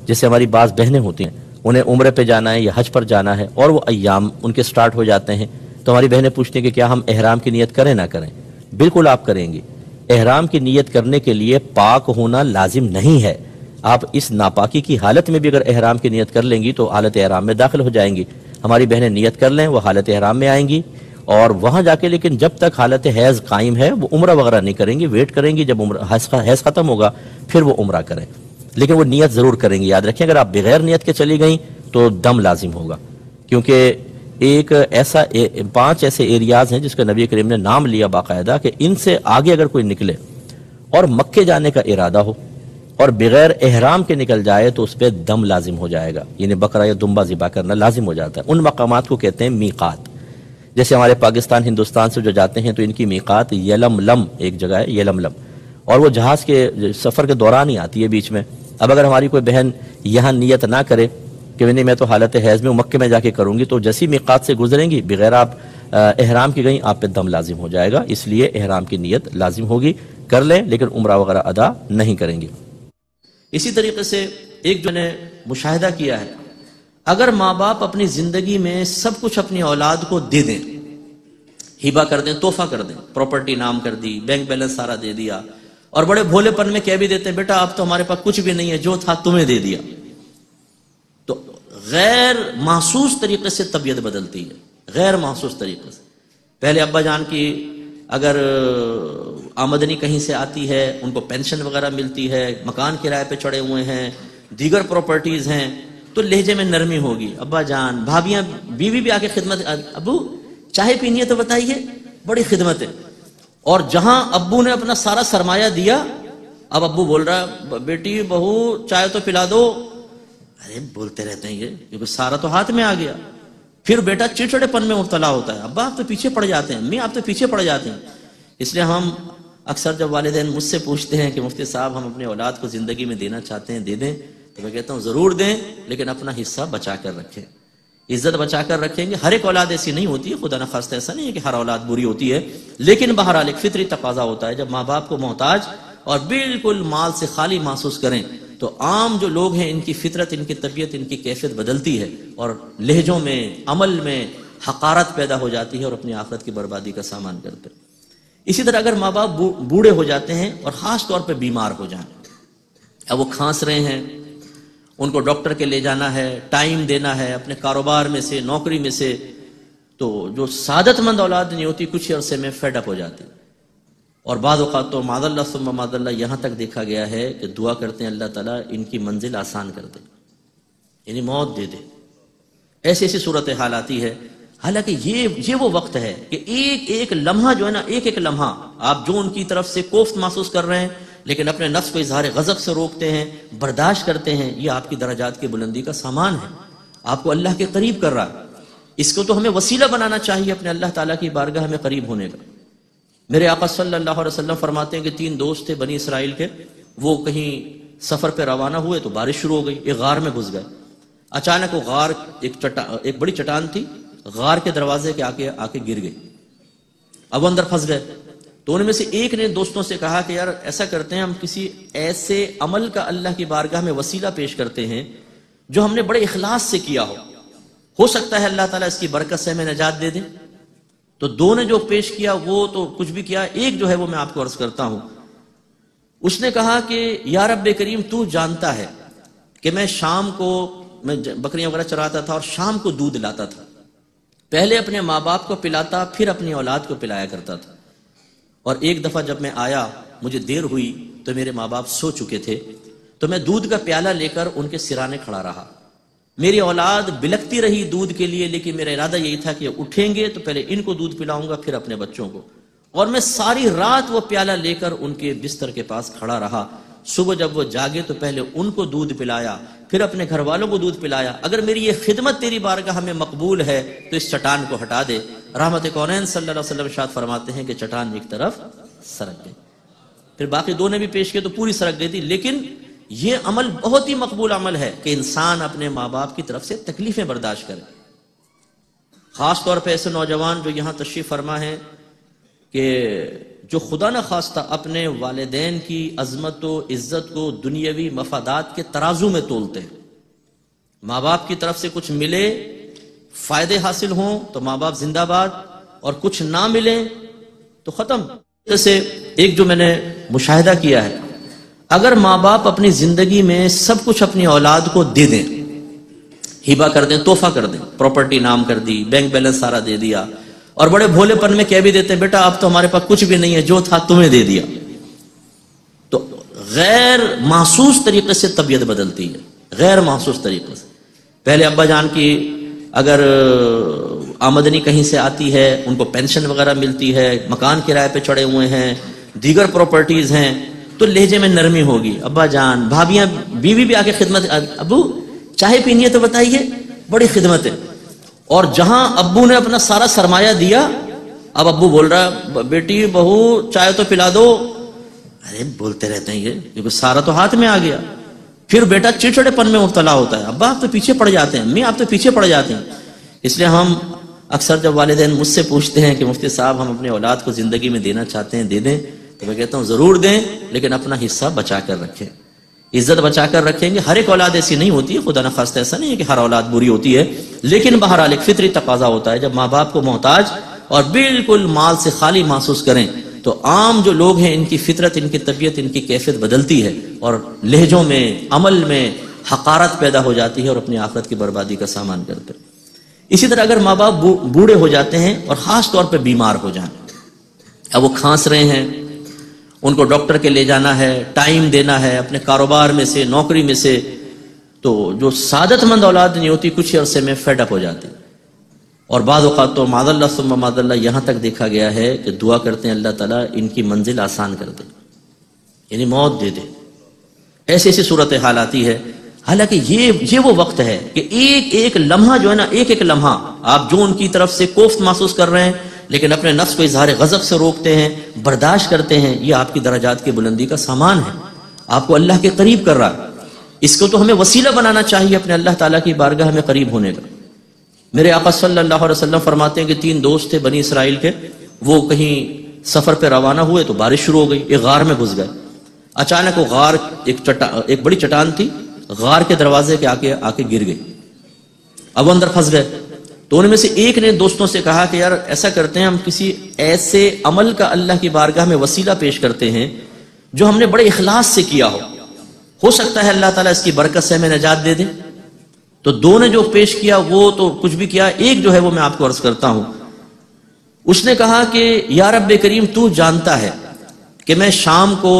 جیسے ہماری بعض بہنیں ہوتی ہیں انہیں عمرے پہ جانا ہے یا حج پر جانا ہے اور وہ ایام ان کے سٹارٹ ہو جاتے ہیں تو ہماری بہنیں پوچھتی ہیں کہ کیا ہم احرام کی نیت کریں نہ کریں. بالکل آپ کریں گے. احرام کی نیت کرنے کے لیے پاک ہونا لازم نہیں ہے. آپ اس ناپاکی کی حالت میں بھی اگر احرام کی نیت کر لیں گی تو حالت احرام میں داخل ہو جائیں گی. ہماری بہنیں نیت کر لیں، وہ حالت احرام میں آئیں گی اور وہاں جا کے لیکن جب تک حالت حیض قائم ہے وہ عمرہ وغیرہ نہیں کریں گی، ویٹ کریں گی جب حیض ختم ہوگا پھر وہ عمرہ کریں. لیکن وہ نیت ضرور کریں گی. یاد رکھیں اگر آپ بغیر نیت کے چلی گئیں تو دم لازم ہوگا، کیونکہ ایک ایسا 5 ایسے ایریاز ہیں جس کا نبی کریم نے نام لیا باقاعدہ کہ ان سے آگے اگر کوئی نکلے اور مکے جانے کا ارادہ ہو اور بغیر احرام کے نکل جائے تو اس پہ دم لازم ہو جائے گا، یعنی بکرا یا دمبا ذبح کرنا لازم ہو جاتا ہے. ان مقامات کو کہتے ہیں میقات. جیسے ہمارے پاکستان ہندوستان سے جو جاتے ہیں تو ان کی میقات یلملم ایک جگہ ہے، یلملم، اور وہ جہاز کے سفر کے دوران ہی آتی ہے بیچ میں. اب اگر ہماری کوئی بہن یہاں نیت نہ کرے کہ نہیں میں تو حالت حیض میں مکے میں جا کے کروں گی تو جیسی میقات سے گزریں گی بغیر آپ احرام کی گئیں آپ پہ دم لازم ہو جائے گا. اس لیے احرام کی نیت لازم ہوگی، کر لیں لیکن عمرہ وغیرہ ادا نہیں کریں گی. اسی طریقے سے ایک جو نے مشاہدہ کیا ہے، اگر ماں باپ اپنی زندگی میں سب کچھ اپنی اولاد کو دے دیں، ہبہ کر دیں، تحفہ کر دیں، پراپرٹی نام کر دی، بینک بیلنس سارا دے دیا، اور بڑے بھولے پن میں کہہ بھی دیتے ہیں بیٹا اب تو ہمارے پاس کچھ بھی نہیں ہے، جو تھا تمہیں دے دیا، تو غیر محسوس طریقے سے طبیعت بدلتی ہے. غیر محسوس طریقے سے. پہلے ابا جان کی اگر آمدنی کہیں سے آتی ہے، ان کو پینشن وغیرہ ملتی ہے، مکان کرائے پہ چڑھے ہوئے ہیں، دیگر پراپرٹیز ہیں، تو لہجے میں نرمی ہوگی. ابا جان، بھابیاں، بیوی بھی آ کے خدمت، ابو چائے پینی ہے تو بتائیے، بڑی خدمت ہے. اور جہاں ابو نے اپنا سارا سرمایہ دیا، اب ابو بول رہا ہے بیٹی بہو چائے تو پلا دو. ارے بولتے رہتے ہیں یہ، کیونکہ سارا تو ہاتھ میں آ گیا. پھر بیٹا چڑچڑے پن میں مبتلا ہوتا ہے، ابا آپ تو پیچھے پڑ جاتے ہیں، امی آپ تو پیچھے پڑ جاتے ہیں. اس لیے ہم اکثر جب والدین مجھ سے پوچھتے ہیں کہ مفتی صاحب ہم اپنے اولاد کو زندگی میں دینا چاہتے ہیں، دے دیں، تو میں کہتا ہوں ضرور دیں، لیکن اپنا حصہ بچا کر رکھیں، عزت بچا کر رکھیں گے. ہر ایک اولاد ایسی نہیں ہوتی ہے، خدا نخواستہ ایسا نہیں ہے کہ ہر اولاد بری ہوتی ہے، لیکن بہرحال ایک فطری تقاضا ہوتا ہے. جب ماں باپ کو محتاج اور بالکل مال سے خالی محسوس کریں تو عام جو لوگ ہیں ان کی فطرت، ان کی طبیعت، ان کی کیفیت بدلتی ہے اور لہجوں میں، عمل میں حقارت پیدا ہو جاتی ہے اور اپنی آخرت کی بربادی کا سامان کرتے ہیں. اسی طرح اگر ماں باپ بوڑھے ہو جاتے ہیں اور خاص طور پہ بیمار ہو جائیں، اب وہ کھانس رہے ہیں، ان کو ڈاکٹر کے لے جانا ہے، ٹائم دینا ہے اپنے کاروبار میں سے، نوکری میں سے، تو جو سعادت مند اولاد نہیں ہوتی کچھ عرصے میں فیڈ اپ ہو جاتی. اور بعض اوقات تو معاذ اللہ ثم معاذ اللہ یہاں تک دیکھا گیا ہے کہ دعا کرتے ہیں اللہ تعالیٰ ان کی منزل آسان کر دے، یعنی موت دے دے. ایسی ایسی صورتحال آتی ہے. حالانکہ یہ وہ وقت ہے کہ ایک ایک لمحہ جو ہے نا، ایک ایک لمحہ آپ جو ان کی طرف سے کوفت محسوس کر رہے ہیں لیکن اپنے نفس کو اظہار غضب سے روکتے ہیں، برداشت کرتے ہیں، یہ آپ کی درجات کی بلندی کا سامان ہے، آپ کو اللہ کے قریب کر رہا ہے. اس کو تو ہمیں وسیلہ بنانا چاہیے اپنے اللہ تعالیٰ کی بارگاہ میں قریب ہونے کا. میرے آقا صلی اللہ علیہ وسلم فرماتے ہیں کہ 3 دوست تھے بنی اسرائیل کے، وہ کہیں سفر پہ روانہ ہوئے تو بارش شروع ہو گئی، ایک غار میں گھس گئے. اچانک وہ غار ایک بڑی چٹان تھی، غار کے دروازے کے آ کے گر گئی. اب وہ اندر پھنس گئے. تو ان میں سے ایک نے دوستوں سے کہا کہ یار ایسا کرتے ہیں، ہم کسی ایسے عمل کا اللہ کی بارگاہ میں وسیلہ پیش کرتے ہیں جو ہم نے بڑے اخلاص سے کیا ہو سکتا ہے اللہ تعالیٰ اس کی برکت سے ہمیں نجات دے دے. تو 2 نے جو پیش کیا وہ تو کچھ بھی کیا، ایک جو ہے وہ میں آپ کو عرض کرتا ہوں. اس نے کہا کہ یا رب کریم تو جانتا ہے کہ میں شام کو بکریاں وغیرہ چراتا تھا اور شام کو دودھ لاتا تھا، پہلے اپنے ماں باپ کو پلاتا پھر اپنی اولاد کو پلایا کرتا تھا. اور ایک دفعہ جب میں آیا مجھے دیر ہوئی تو میرے ماں باپ سو چکے تھے، تو میں دودھ کا پیالہ لے کر ان کے سرانے کھڑا رہا. میری اولاد بلکتی رہی دودھ کے لیے، لیکن میرا ارادہ یہی تھا کہ اٹھیں گے تو پہلے ان کو دودھ پلاؤں گا پھر اپنے بچوں کو. اور میں ساری رات وہ پیالہ لے کر ان کے بستر کے پاس کھڑا رہا. صبح جب وہ جاگے تو پہلے ان کو دودھ پلایا پھر اپنے گھر والوں کو دودھ پلایا. اگر میری یہ خدمت تیری بارگاہ میں مقبول ہے تو اس چٹان کو ہٹا دے. رحمت کونین صلی اللہ علیہ وسلم ارشاد فرماتے ہیں کہ چٹان ایک طرف سرک گئی. پھر باقی 2 نے بھی پیش کیے تو پوری سرک گئی تھی. لیکن یہ عمل بہت ہی مقبول عمل ہے کہ انسان اپنے ماں باپ کی طرف سے تکلیفیں برداشت کرے. خاص طور پہ ایسے نوجوان جو یہاں تشریف فرما ہیں کہ جو خدا نہ خواستہ اپنے والدین کی عظمت و عزت کو دنیاوی مفادات کے ترازو میں تولتے ہیں. ماں باپ کی طرف سے کچھ ملے، فائدے حاصل ہوں تو ماں باپ زندہ باد، اور کچھ نہ ملیں تو ختم. جیسے ایک جو میں نے مشاہدہ کیا ہے، اگر ماں باپ اپنی زندگی میں سب کچھ اپنی اولاد کو دے دیں، ہبہ کر دیں، تحفہ کر دیں، پراپرٹی نام کر دی، بینک بیلنس سارا دے دیا، اور بڑے بھولے پن میں کہہ بھی دیتے ہیں بیٹا اب تو ہمارے پاس کچھ بھی نہیں ہے، جو تھا تمہیں دے دیا، تو غیر محسوس طریقے سے طبیعت بدلتی ہے، غیر محسوس طریقے سے. پہلے ابا جان کی اگر آمدنی کہیں سے آتی ہے، ان کو پینشن وغیرہ ملتی ہے، مکان کرائے پہ چڑھے ہوئے ہیں، دیگر پراپرٹیز ہیں، تو لہجے میں نرمی ہوگی. ابا جان، بھابیاں، بیوی بھی آ کے خدمت، ابو چائے پینی ہے تو بتائیے، بڑی خدمت ہے. اور جہاں ابو نے اپنا سارا سرمایہ دیا، اب ابو بول رہا بیٹی بہو چائے تو پلا دو. ارے بولتے رہتے ہیں یہ، کیونکہ سارا تو ہاتھ میں آ گیا. پھر بیٹا چڑچڑے پن میں مبتلا ہوتا ہے، ابا آپ تو پیچھے پڑ جاتے ہیں، امی آپ تو پیچھے پڑ جاتے ہیں. اس لیے ہم اکثر جب والدین مجھ سے پوچھتے ہیں کہ مفتی صاحب ہم اپنے اولاد کو زندگی میں دینا چاہتے ہیں، دے دیں، تو میں کہتا ہوں ضرور دیں، لیکن اپنا حصہ بچا کر رکھیں، عزت بچا کر رکھیں گے. ہر ایک اولاد ایسی نہیں ہوتی ہے، خدا نہ خواستہ ایسا نہیں ہے کہ ہر اولاد بری ہوتی ہے، لیکن بہرحال ایک فطری تقاضا ہوتا ہے. جب ماں باپ کو محتاج اور بالکل مال سے خالی محسوس کریں تو عام جو لوگ ہیں ان کی فطرت، ان کی طبیعت، ان کی کیفیت بدلتی ہے اور لہجوں میں، عمل میں حقارت پیدا ہو جاتی ہے اور اپنی آخرت کی بربادی کا سامان کرتے ہیں. اسی طرح اگر ماں باپ بوڑھے ہو جاتے ہیں اور خاص طور پہ بیمار ہو جائیں، اب وہ کھانس رہے ہیں، ان کو ڈاکٹر کے لے جانا ہے، ٹائم دینا ہے اپنے کاروبار میں سے، نوکری میں سے، تو جو سعادت مند اولاد نہیں ہوتی کچھ عرصے میں فیڈ اپ ہو جاتی، اور بعض اوقات تو معاذ اللہ ثم معاذ اللہ یہاں تک دیکھا گیا ہے کہ دعا کرتے ہیں اللہ تعالیٰ ان کی منزل آسان کر دے، یعنی موت دے دے. ایسی ایسی صورتحال آتی ہے. حالانکہ یہ وہ وقت ہے کہ ایک ایک لمحہ جو ہے نا، ایک ایک لمحہ آپ جو ان کی طرف سے کوفت محسوس کر رہے ہیں لیکن اپنے نفس کو اظہار غضب سے روکتے ہیں، برداشت کرتے ہیں، یہ آپ کی درجات کی بلندی کا سامان ہے، آپ کو اللہ کے قریب کر رہا ہے. اس کو تو ہمیں وسیلہ بنانا چاہیے اپنے اللہ تعالیٰ کی بارگاہ میں قریب ہونے کا. میرے آقا صلی اللہ علیہ وسلم فرماتے ہیں کہ 3 دوست تھے بنی اسرائیل کے، وہ کہیں سفر پہ روانہ ہوئے تو بارش شروع ہو گئی، ایک غار میں گھس گئے. اچانک وہ غار ایک بڑی چٹان تھی، غار کے دروازے کے آ کے گر گئی. اب وہ اندر پھنس گئے. تو ان میں سے ایک نے دوستوں سے کہا کہ یار ایسا کرتے ہیں، ہم کسی ایسے عمل کا اللہ کی بارگاہ میں وسیلہ پیش کرتے ہیں جو ہم نے بڑے اخلاص سے کیا ہو سکتا ہے اللہ تعالیٰ اس کی برکت سے ہمیں نجات دے دے. تو 2 نے جو پیش کیا وہ تو کچھ بھی کیا، ایک جو ہے وہ میں آپ کو عرض کرتا ہوں. اس نے کہا کہ یا رب کریم تو جانتا ہے کہ میں شام کو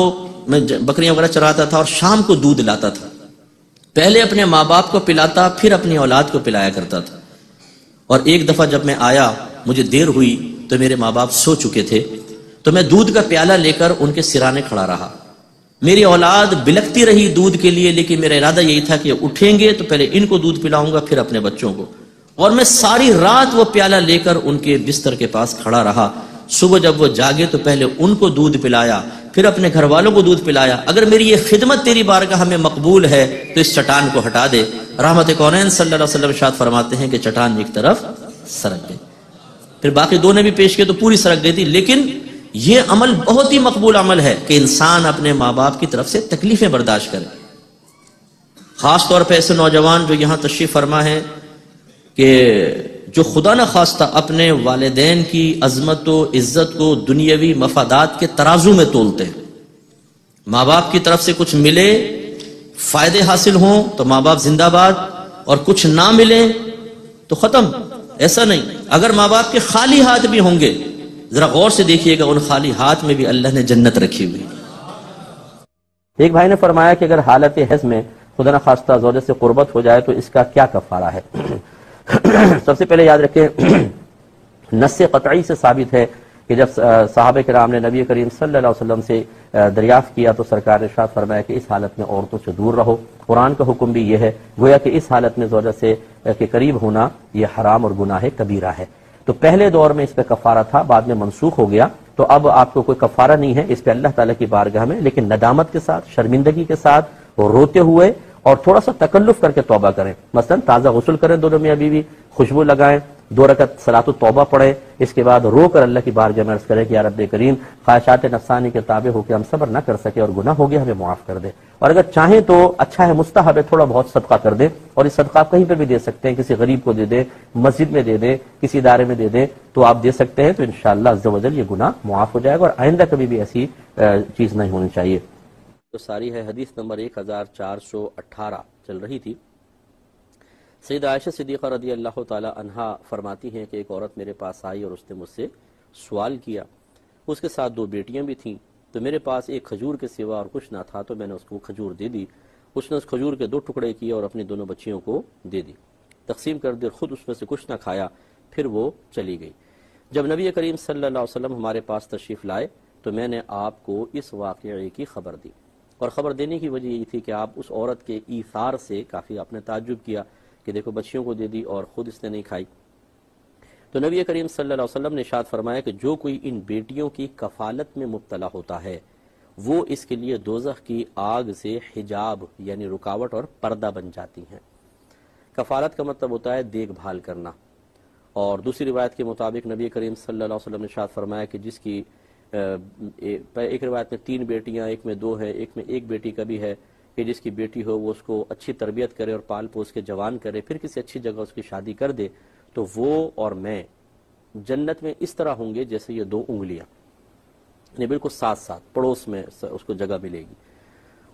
بکریاں وغیرہ چراتا تھا اور شام کو دودھ لاتا تھا، پہلے اپنے ماں باپ کو پلاتا پھر اپنی اولاد کو پلایا کرتا تھا. اور ایک دفعہ جب میں آیا مجھے دیر ہوئی تو میرے ماں باپ سو چکے تھے، تو میں دودھ کا پیالہ لے کر ان کے سرانے کھڑا رہا. میری اولاد بلکتی رہی دودھ کے لیے، لیکن میرا ارادہ یہی تھا کہ اٹھیں گے تو پہلے ان کو دودھ پلاؤں گا پھر اپنے بچوں کو. اور میں ساری رات وہ پیالہ لے کر ان کے بستر کے پاس کھڑا رہا. صبح جب وہ جاگے تو پہلے ان کو دودھ پلایا پھر اپنے گھر والوں کو دودھ پلایا. اگر میری یہ خدمت تیری بارگاہ میں مقبول ہے تو اس چٹان کو ہٹا دے. رحمت کونین صلی اللہ علیہ وسلم ارشاد فرماتے ہیں کہ چٹان ایک طرف سرک گئی. پھر باقی 2 نے بھی پیش کیے تو پوری سرک گئی تھی. لیکن یہ عمل بہت ہی مقبول عمل ہے کہ انسان اپنے ماں باپ کی طرف سے تکلیفیں برداشت کرے. خاص طور پہ ایسے نوجوان جو یہاں تشریف فرما ہے کہ جو خدا نہ خواستہ اپنے والدین کی عظمت و عزت کو دنیاوی مفادات کے ترازو میں تولتے ہیں. ماں باپ کی طرف سے کچھ ملے، فائدے حاصل ہوں تو ماں باپ زندہ باد، اور کچھ نہ ملے تو ختم. ایسا نہیں، اگر ماں باپ کے خالی ہاتھ بھی ہوں گے ذرا غور سے دیکھیے گا ان خالی ہاتھ میں بھی اللہ نے جنت رکھی ہوئی. ایک بھائی نے فرمایا کہ اگر حالت حیض میں خدا نہ خواستہ زوجہ سے قربت ہو جائے تو اس کا کیا کفارہ ہے؟ سب سے پہلے یاد رکھیں نص قطعی سے ثابت ہے کہ جب صحابہ کرام نے نبی کریم صلی اللہ علیہ وسلم سے دریافت کیا تو سرکار نے ارشاد فرمایا کہ اس حالت میں عورتوں سے دور رہو. قرآن کا حکم بھی یہ ہے، گویا کہ اس حالت میں زوجہ سے کے قریب ہونا یہ حرام اور گناہ کبیرہ ہے. تو پہلے دور میں اس پہ کفارہ تھا، بعد میں منسوخ ہو گیا، تو اب آپ کو کوئی کفارہ نہیں ہے اس پہ اللہ تعالیٰ کی بارگاہ میں، لیکن ندامت کے ساتھ، شرمندگی کے ساتھ، روتے ہوئے اور تھوڑا سا تکلف کر کے توبہ کریں. مثلا تازہ غسل کریں دونوں میاں بیوی، خوشبو لگائیں، 2 رکعت صلاۃ التوبہ پڑھیں، اس کے بعد رو کر اللہ کی بارگاہ میں عرض کریں کہ یا رب کریم خواہشات نفسانی کے تابع ہو کے ہم صبر نہ کر سکے اور گناہ ہو گیا، ہمیں معاف کر دے. اور اگر چاہیں تو اچھا ہے، مستحب ہے، تھوڑا بہت صدقہ کر دیں، اور اس صدقہ آپ کہیں پہ بھی دے سکتے ہیں، کسی غریب کو دے دیں، مسجد میں دے دیں، کسی ادارے میں دے دیں، تو آپ دے سکتے ہیں. تو انشاءاللہ عز و جل یہ گناہ معاف ہو جائے گا اور آئندہ کبھی بھی ایسی چیز نہیں ہونی چاہیے. تو ساری ہے حدیث نمبر 1418 چل رہی تھی. سیدہ عائشہ صدیقہ رضی اللہ تعالی عنہا فرماتی ہیں کہ ایک عورت میرے پاس آئی اور اس نے مجھ سے سوال کیا. اس کے ساتھ 2 بیٹیاں بھی تھیں، تو میرے پاس ایک کھجور کے سوا اور کچھ نہ تھا، تو میں نے اس کو کھجور دے دی. اس نے اس کھجور کے 2 ٹکڑے کیے اور اپنی دونوں بچیوں کو دے دی، تقسیم کر دی، خود اس میں سے کچھ نہ کھایا، پھر وہ چلی گئی. جب نبی کریم صلی اللہ علیہ وسلم ہمارے پاس تشریف لائے تو میں نے آپ کو اس واقعے کی خبر دی، اور خبر دینے کی وجہ یہ تھی کہ آپ اس عورت کے ایثار سے کافی آپ نے تعجب کیا کہ دیکھو بچیوں کو دے دی اور خود اس نے نہیں کھائی. تو نبی کریم صلی اللہ علیہ وسلم نے ارشاد فرمایا کہ جو کوئی ان بیٹیوں کی کفالت میں مبتلا ہوتا ہے وہ اس کے لیے دوزخ کی آگ سے حجاب یعنی رکاوٹ اور پردہ بن جاتی ہیں. کفالت کا مطلب ہوتا ہے دیکھ بھال کرنا. اور دوسری روایت کے مطابق نبی کریم صلی اللہ علیہ وسلم نے ارشاد فرمایا کہ جس کی ایک روایت میں 3 بیٹیاں، ایک میں 2 ہے، ایک میں 1 بیٹی کا بھی ہے، کہ جس کی بیٹی ہو وہ اس کو اچھی تربیت کرے اور پال پوس کے جوان کرے، پھر کسی اچھی جگہ اس کی شادی کر دے، تو وہ اور میں جنت میں اس طرح ہوں گے جیسے یہ 2 انگلیاں، یعنی بالکل ساتھ ساتھ پڑوس میں اس کو جگہ ملے گی.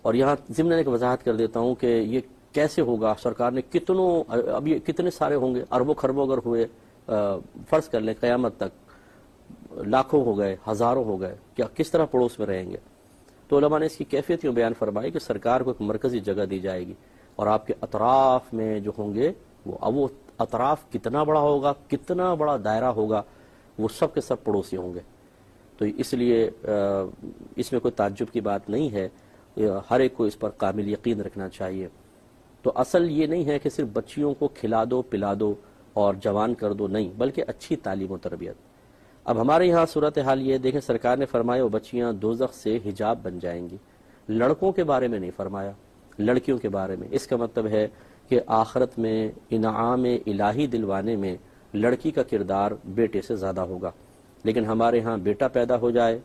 اور یہاں ضمن ایک وضاحت کر دیتا ہوں کہ یہ کیسے ہوگا؟ سرکار نے اب یہ کتنے سارے ہوں گے، اربوں خربوں اگر ہوئے، فرض کر لیں قیامت تک لاکھوں ہو گئے، ہزاروں ہو گئے، کیا کس طرح پڑوس میں رہیں گے؟ تو علماء نے اس کی کیفیت یوں بیان فرمائی کہ سرکار کو ایک مرکزی جگہ دی جائے گی، اور آپ کے اطراف میں جو ہوں گے وہ اطراف کتنا بڑا ہوگا، کتنا بڑا دائرہ ہوگا، وہ سب کے سب پڑوسی ہوں گے۔ تو اس لیے اس میں کوئی تعجب کی بات نہیں ہے، ہر ایک کو اس پر کامل یقین رکھنا چاہیے۔ تو اصل یہ نہیں ہے کہ صرف بچیوں کو کھلا دو پلا دو اور جوان کر دو، نہیں، بلکہ اچھی تعلیم و تربیت۔ اب ہمارے یہاں صورتحال یہ دیکھیں، سرکار نے فرمایا وہ بچیاں دوزخ سے حجاب بن جائیں گی، لڑکوں کے بارے میں نہیں فرمایا، لڑکیوں کے بارے میں۔ اس کا مطلب ہے کہ آخرت میں انعام الہی دلوانے میں لڑکی کا کردار بیٹے سے زیادہ ہوگا، لیکن ہمارے ہاں بیٹا پیدا ہو جائے،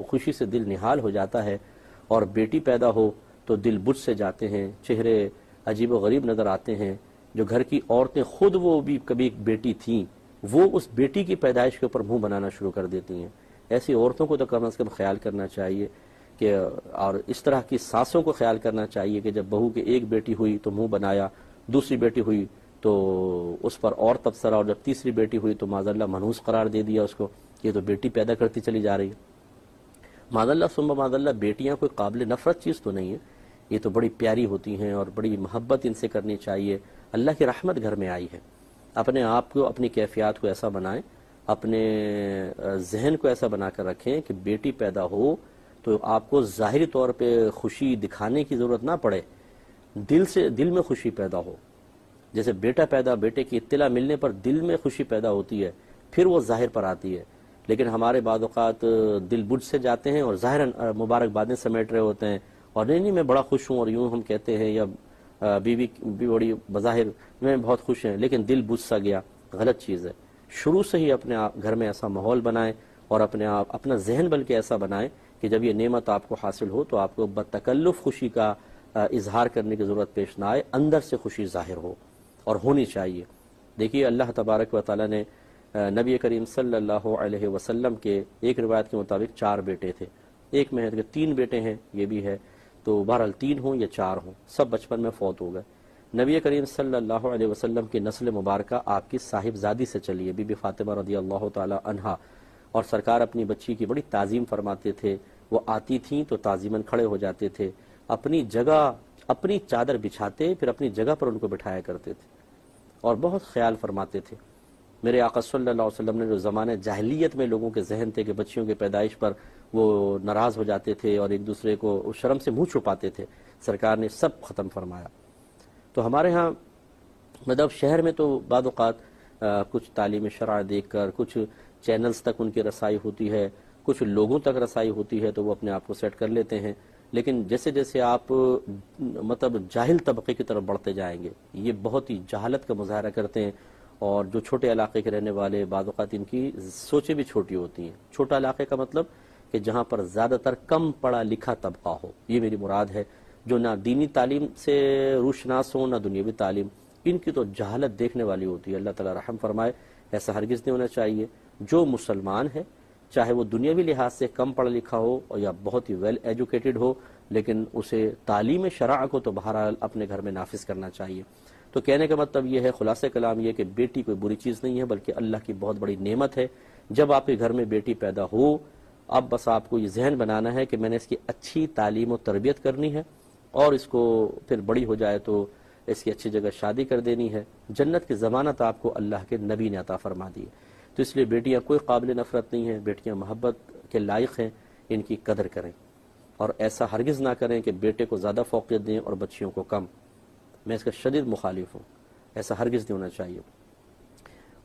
خوشی سے دل نہال ہو جاتا ہے، اور بیٹی پیدا ہو تو دل بجھ سے جاتے ہیں، چہرے عجیب و غریب نظر آتے ہیں۔ جو گھر کی عورتیں خود وہ بھی کبھی ایک بیٹی تھیں، وہ اس بیٹی کی پیدائش کے اوپر منہ بنانا شروع کر دیتی ہیں۔ ایسی عورتوں کو تو کم از کم خیال کرنا چاہیے کہ، اور اس طرح کی ساسوں کو خیال کرنا چاہیے کہ جب بہو کے ایک بیٹی ہوئی تو منہ بنایا، دوسری بیٹی ہوئی تو اس پر اور تبصرہ، اور جب تیسری بیٹی ہوئی تو معاذاللہ منحوس قرار دے دیا اس کو، یہ تو بیٹی پیدا کرتی چلی جا رہی ہے۔ معاذاللہ ثم معاذاللہ بیٹیاں کوئی قابل نفرت چیز تو نہیں ہے، یہ تو بڑی پیاری ہوتی ہیں اور بڑی محبت ان سے کرنی چاہیے۔ اللہ کی رحمت گھر میں آئی ہے، اپنے آپ کو، اپنی کیفیات کو ایسا بنائیں، اپنے ذہن کو ایسا بنا کر رکھیں کہ بیٹی پیدا ہو تو آپ کو ظاہری طور پہ خوشی دکھانے کی ضرورت نہ پڑے، دل میں خوشی پیدا ہو۔ جیسے بیٹا پیدا، بیٹے کی اطلاع ملنے پر دل میں خوشی پیدا ہوتی ہے، پھر وہ ظاہر پر آتی ہے۔ لیکن ہمارے بعض اوقات دل بجھ سے جاتے ہیں اور ظاہراً مبارکبادیں سمیٹ رہے ہوتے ہیں، اور نہیں میں بڑا خوش ہوں، اور یوں ہم کہتے ہیں، یا بیوی بھی بڑی بظاہر میں بہت خوش ہیں، لیکن دل بجھ سا گیا، غلط چیز ہے۔ شروع سے ہی اپنے گھر میں ایسا ماحول بنائیں، اور اپنا ذہن بلکہ ایسا بنائیں کہ جب یہ نعمت آپ کو حاصل ہو تو آپ کو بتکلف خوشی کا اظہار کرنے کی ضرورت پیش نہ آئے، اندر سے خوشی ظاہر ہو اور ہونی چاہیے۔ دیکھیے اللہ تبارک و تعالیٰ نے نبی کریم صلی اللہ علیہ وسلم کے ایک روایت کے مطابق 4 بیٹے تھے، ایک میں ہے کہ 3 بیٹے ہیں، یہ بھی ہے، تو بہرحال 3 ہوں یا 4 ہوں، سب بچپن میں فوت ہو گئے۔ نبی کریم صلی اللہ علیہ وسلم کی نسل مبارکہ آپ کی صاحبزادی سے چلی ہے، بی بی فاطمہ رضی اللہ تعالی عنہا، اور سرکار اپنی بچی کی بڑی تعظیم فرماتے تھے۔ وہ آتی تھیں تو تعظیماً کھڑے ہو جاتے تھے، اپنی جگہ، اپنی چادر بچھاتے، پھر اپنی جگہ پر ان کو بٹھایا کرتے تھے، اور بہت خیال فرماتے تھے۔ میرے آقا صلی اللہ علیہ وسلم نے جو زمانہ جاہلیت میں لوگوں کے ذہن تھے کہ بچیوں کی پیدائش پر وہ ناراض ہو جاتے تھے اور ایک دوسرے کو شرم سے منہ چھپاتے تھے، سرکار نے سب ختم فرمایا۔ تو ہمارے ہاں مطلب شہر میں تو بعض اوقات کچھ تعلیم شرع دیکھ کر کچھ چینلز تک ان کی رسائی ہوتی ہے، کچھ لوگوں تک رسائی ہوتی ہے تو وہ اپنے آپ کو سیٹ کر لیتے ہیں، لیکن جیسے جیسے آپ مطلب جاہل طبقے کی طرف بڑھتے جائیں گے، یہ بہت ہی جہالت کا مظاہرہ کرتے ہیں، اور جو چھوٹے علاقے کے رہنے والے بعض اوقات ان کی سوچیں بھی چھوٹی ہوتی ہیں۔ چھوٹا علاقے کا مطلب کہ جہاں پر زیادہ تر کم پڑھا لکھا طبقہ ہو، یہ میری مراد ہے، جو نہ دینی تعلیم سے روشناس ہو نہ دنیاوی تعلیم، ان کی تو جہالت دیکھنے والی ہوتی ہے۔ اللہ تعالی رحم فرمائے، ایسا ہرگز نہیں ہونا چاہیے۔ جو مسلمان ہے، چاہے وہ دنیاوی لحاظ سے کم پڑھا لکھا ہو اور یا بہت ہی ویل ایجوکیٹڈ ہو، لیکن اسے تعلیم شرع کو تو بہرحال اپنے گھر میں نافذ کرنا چاہیے۔ تو کہنے کا مطلب یہ ہے، خلاصہ کلام یہ کہ بیٹی کوئی بری چیز نہیں ہے، بلکہ اللہ کی بہت بڑی نعمت ہے۔ جب آپ کے گھر میں بیٹی پیدا ہو، اب بس آپ کو یہ ذہن بنانا ہے کہ میں نے اس کی اچھی تعلیم و تربیت کرنی ہے، اور اس کو پھر بڑی ہو جائے تو اس کی اچھی جگہ شادی کر دینی ہے۔ جنت کی ضمانت آپ کو اللہ کے نبی نے عطا فرما دی ہے۔ تو اس لیے بیٹیاں کوئی قابل نفرت نہیں ہیں، بیٹیاں محبت کے لائق ہیں، ان کی قدر کریں، اور ایسا ہرگز نہ کریں کہ بیٹے کو زیادہ فوقیت دیں اور بچیوں کو کم۔ میں اس کا شدید مخالف ہوں، ایسا ہرگز نہیں ہونا چاہیے۔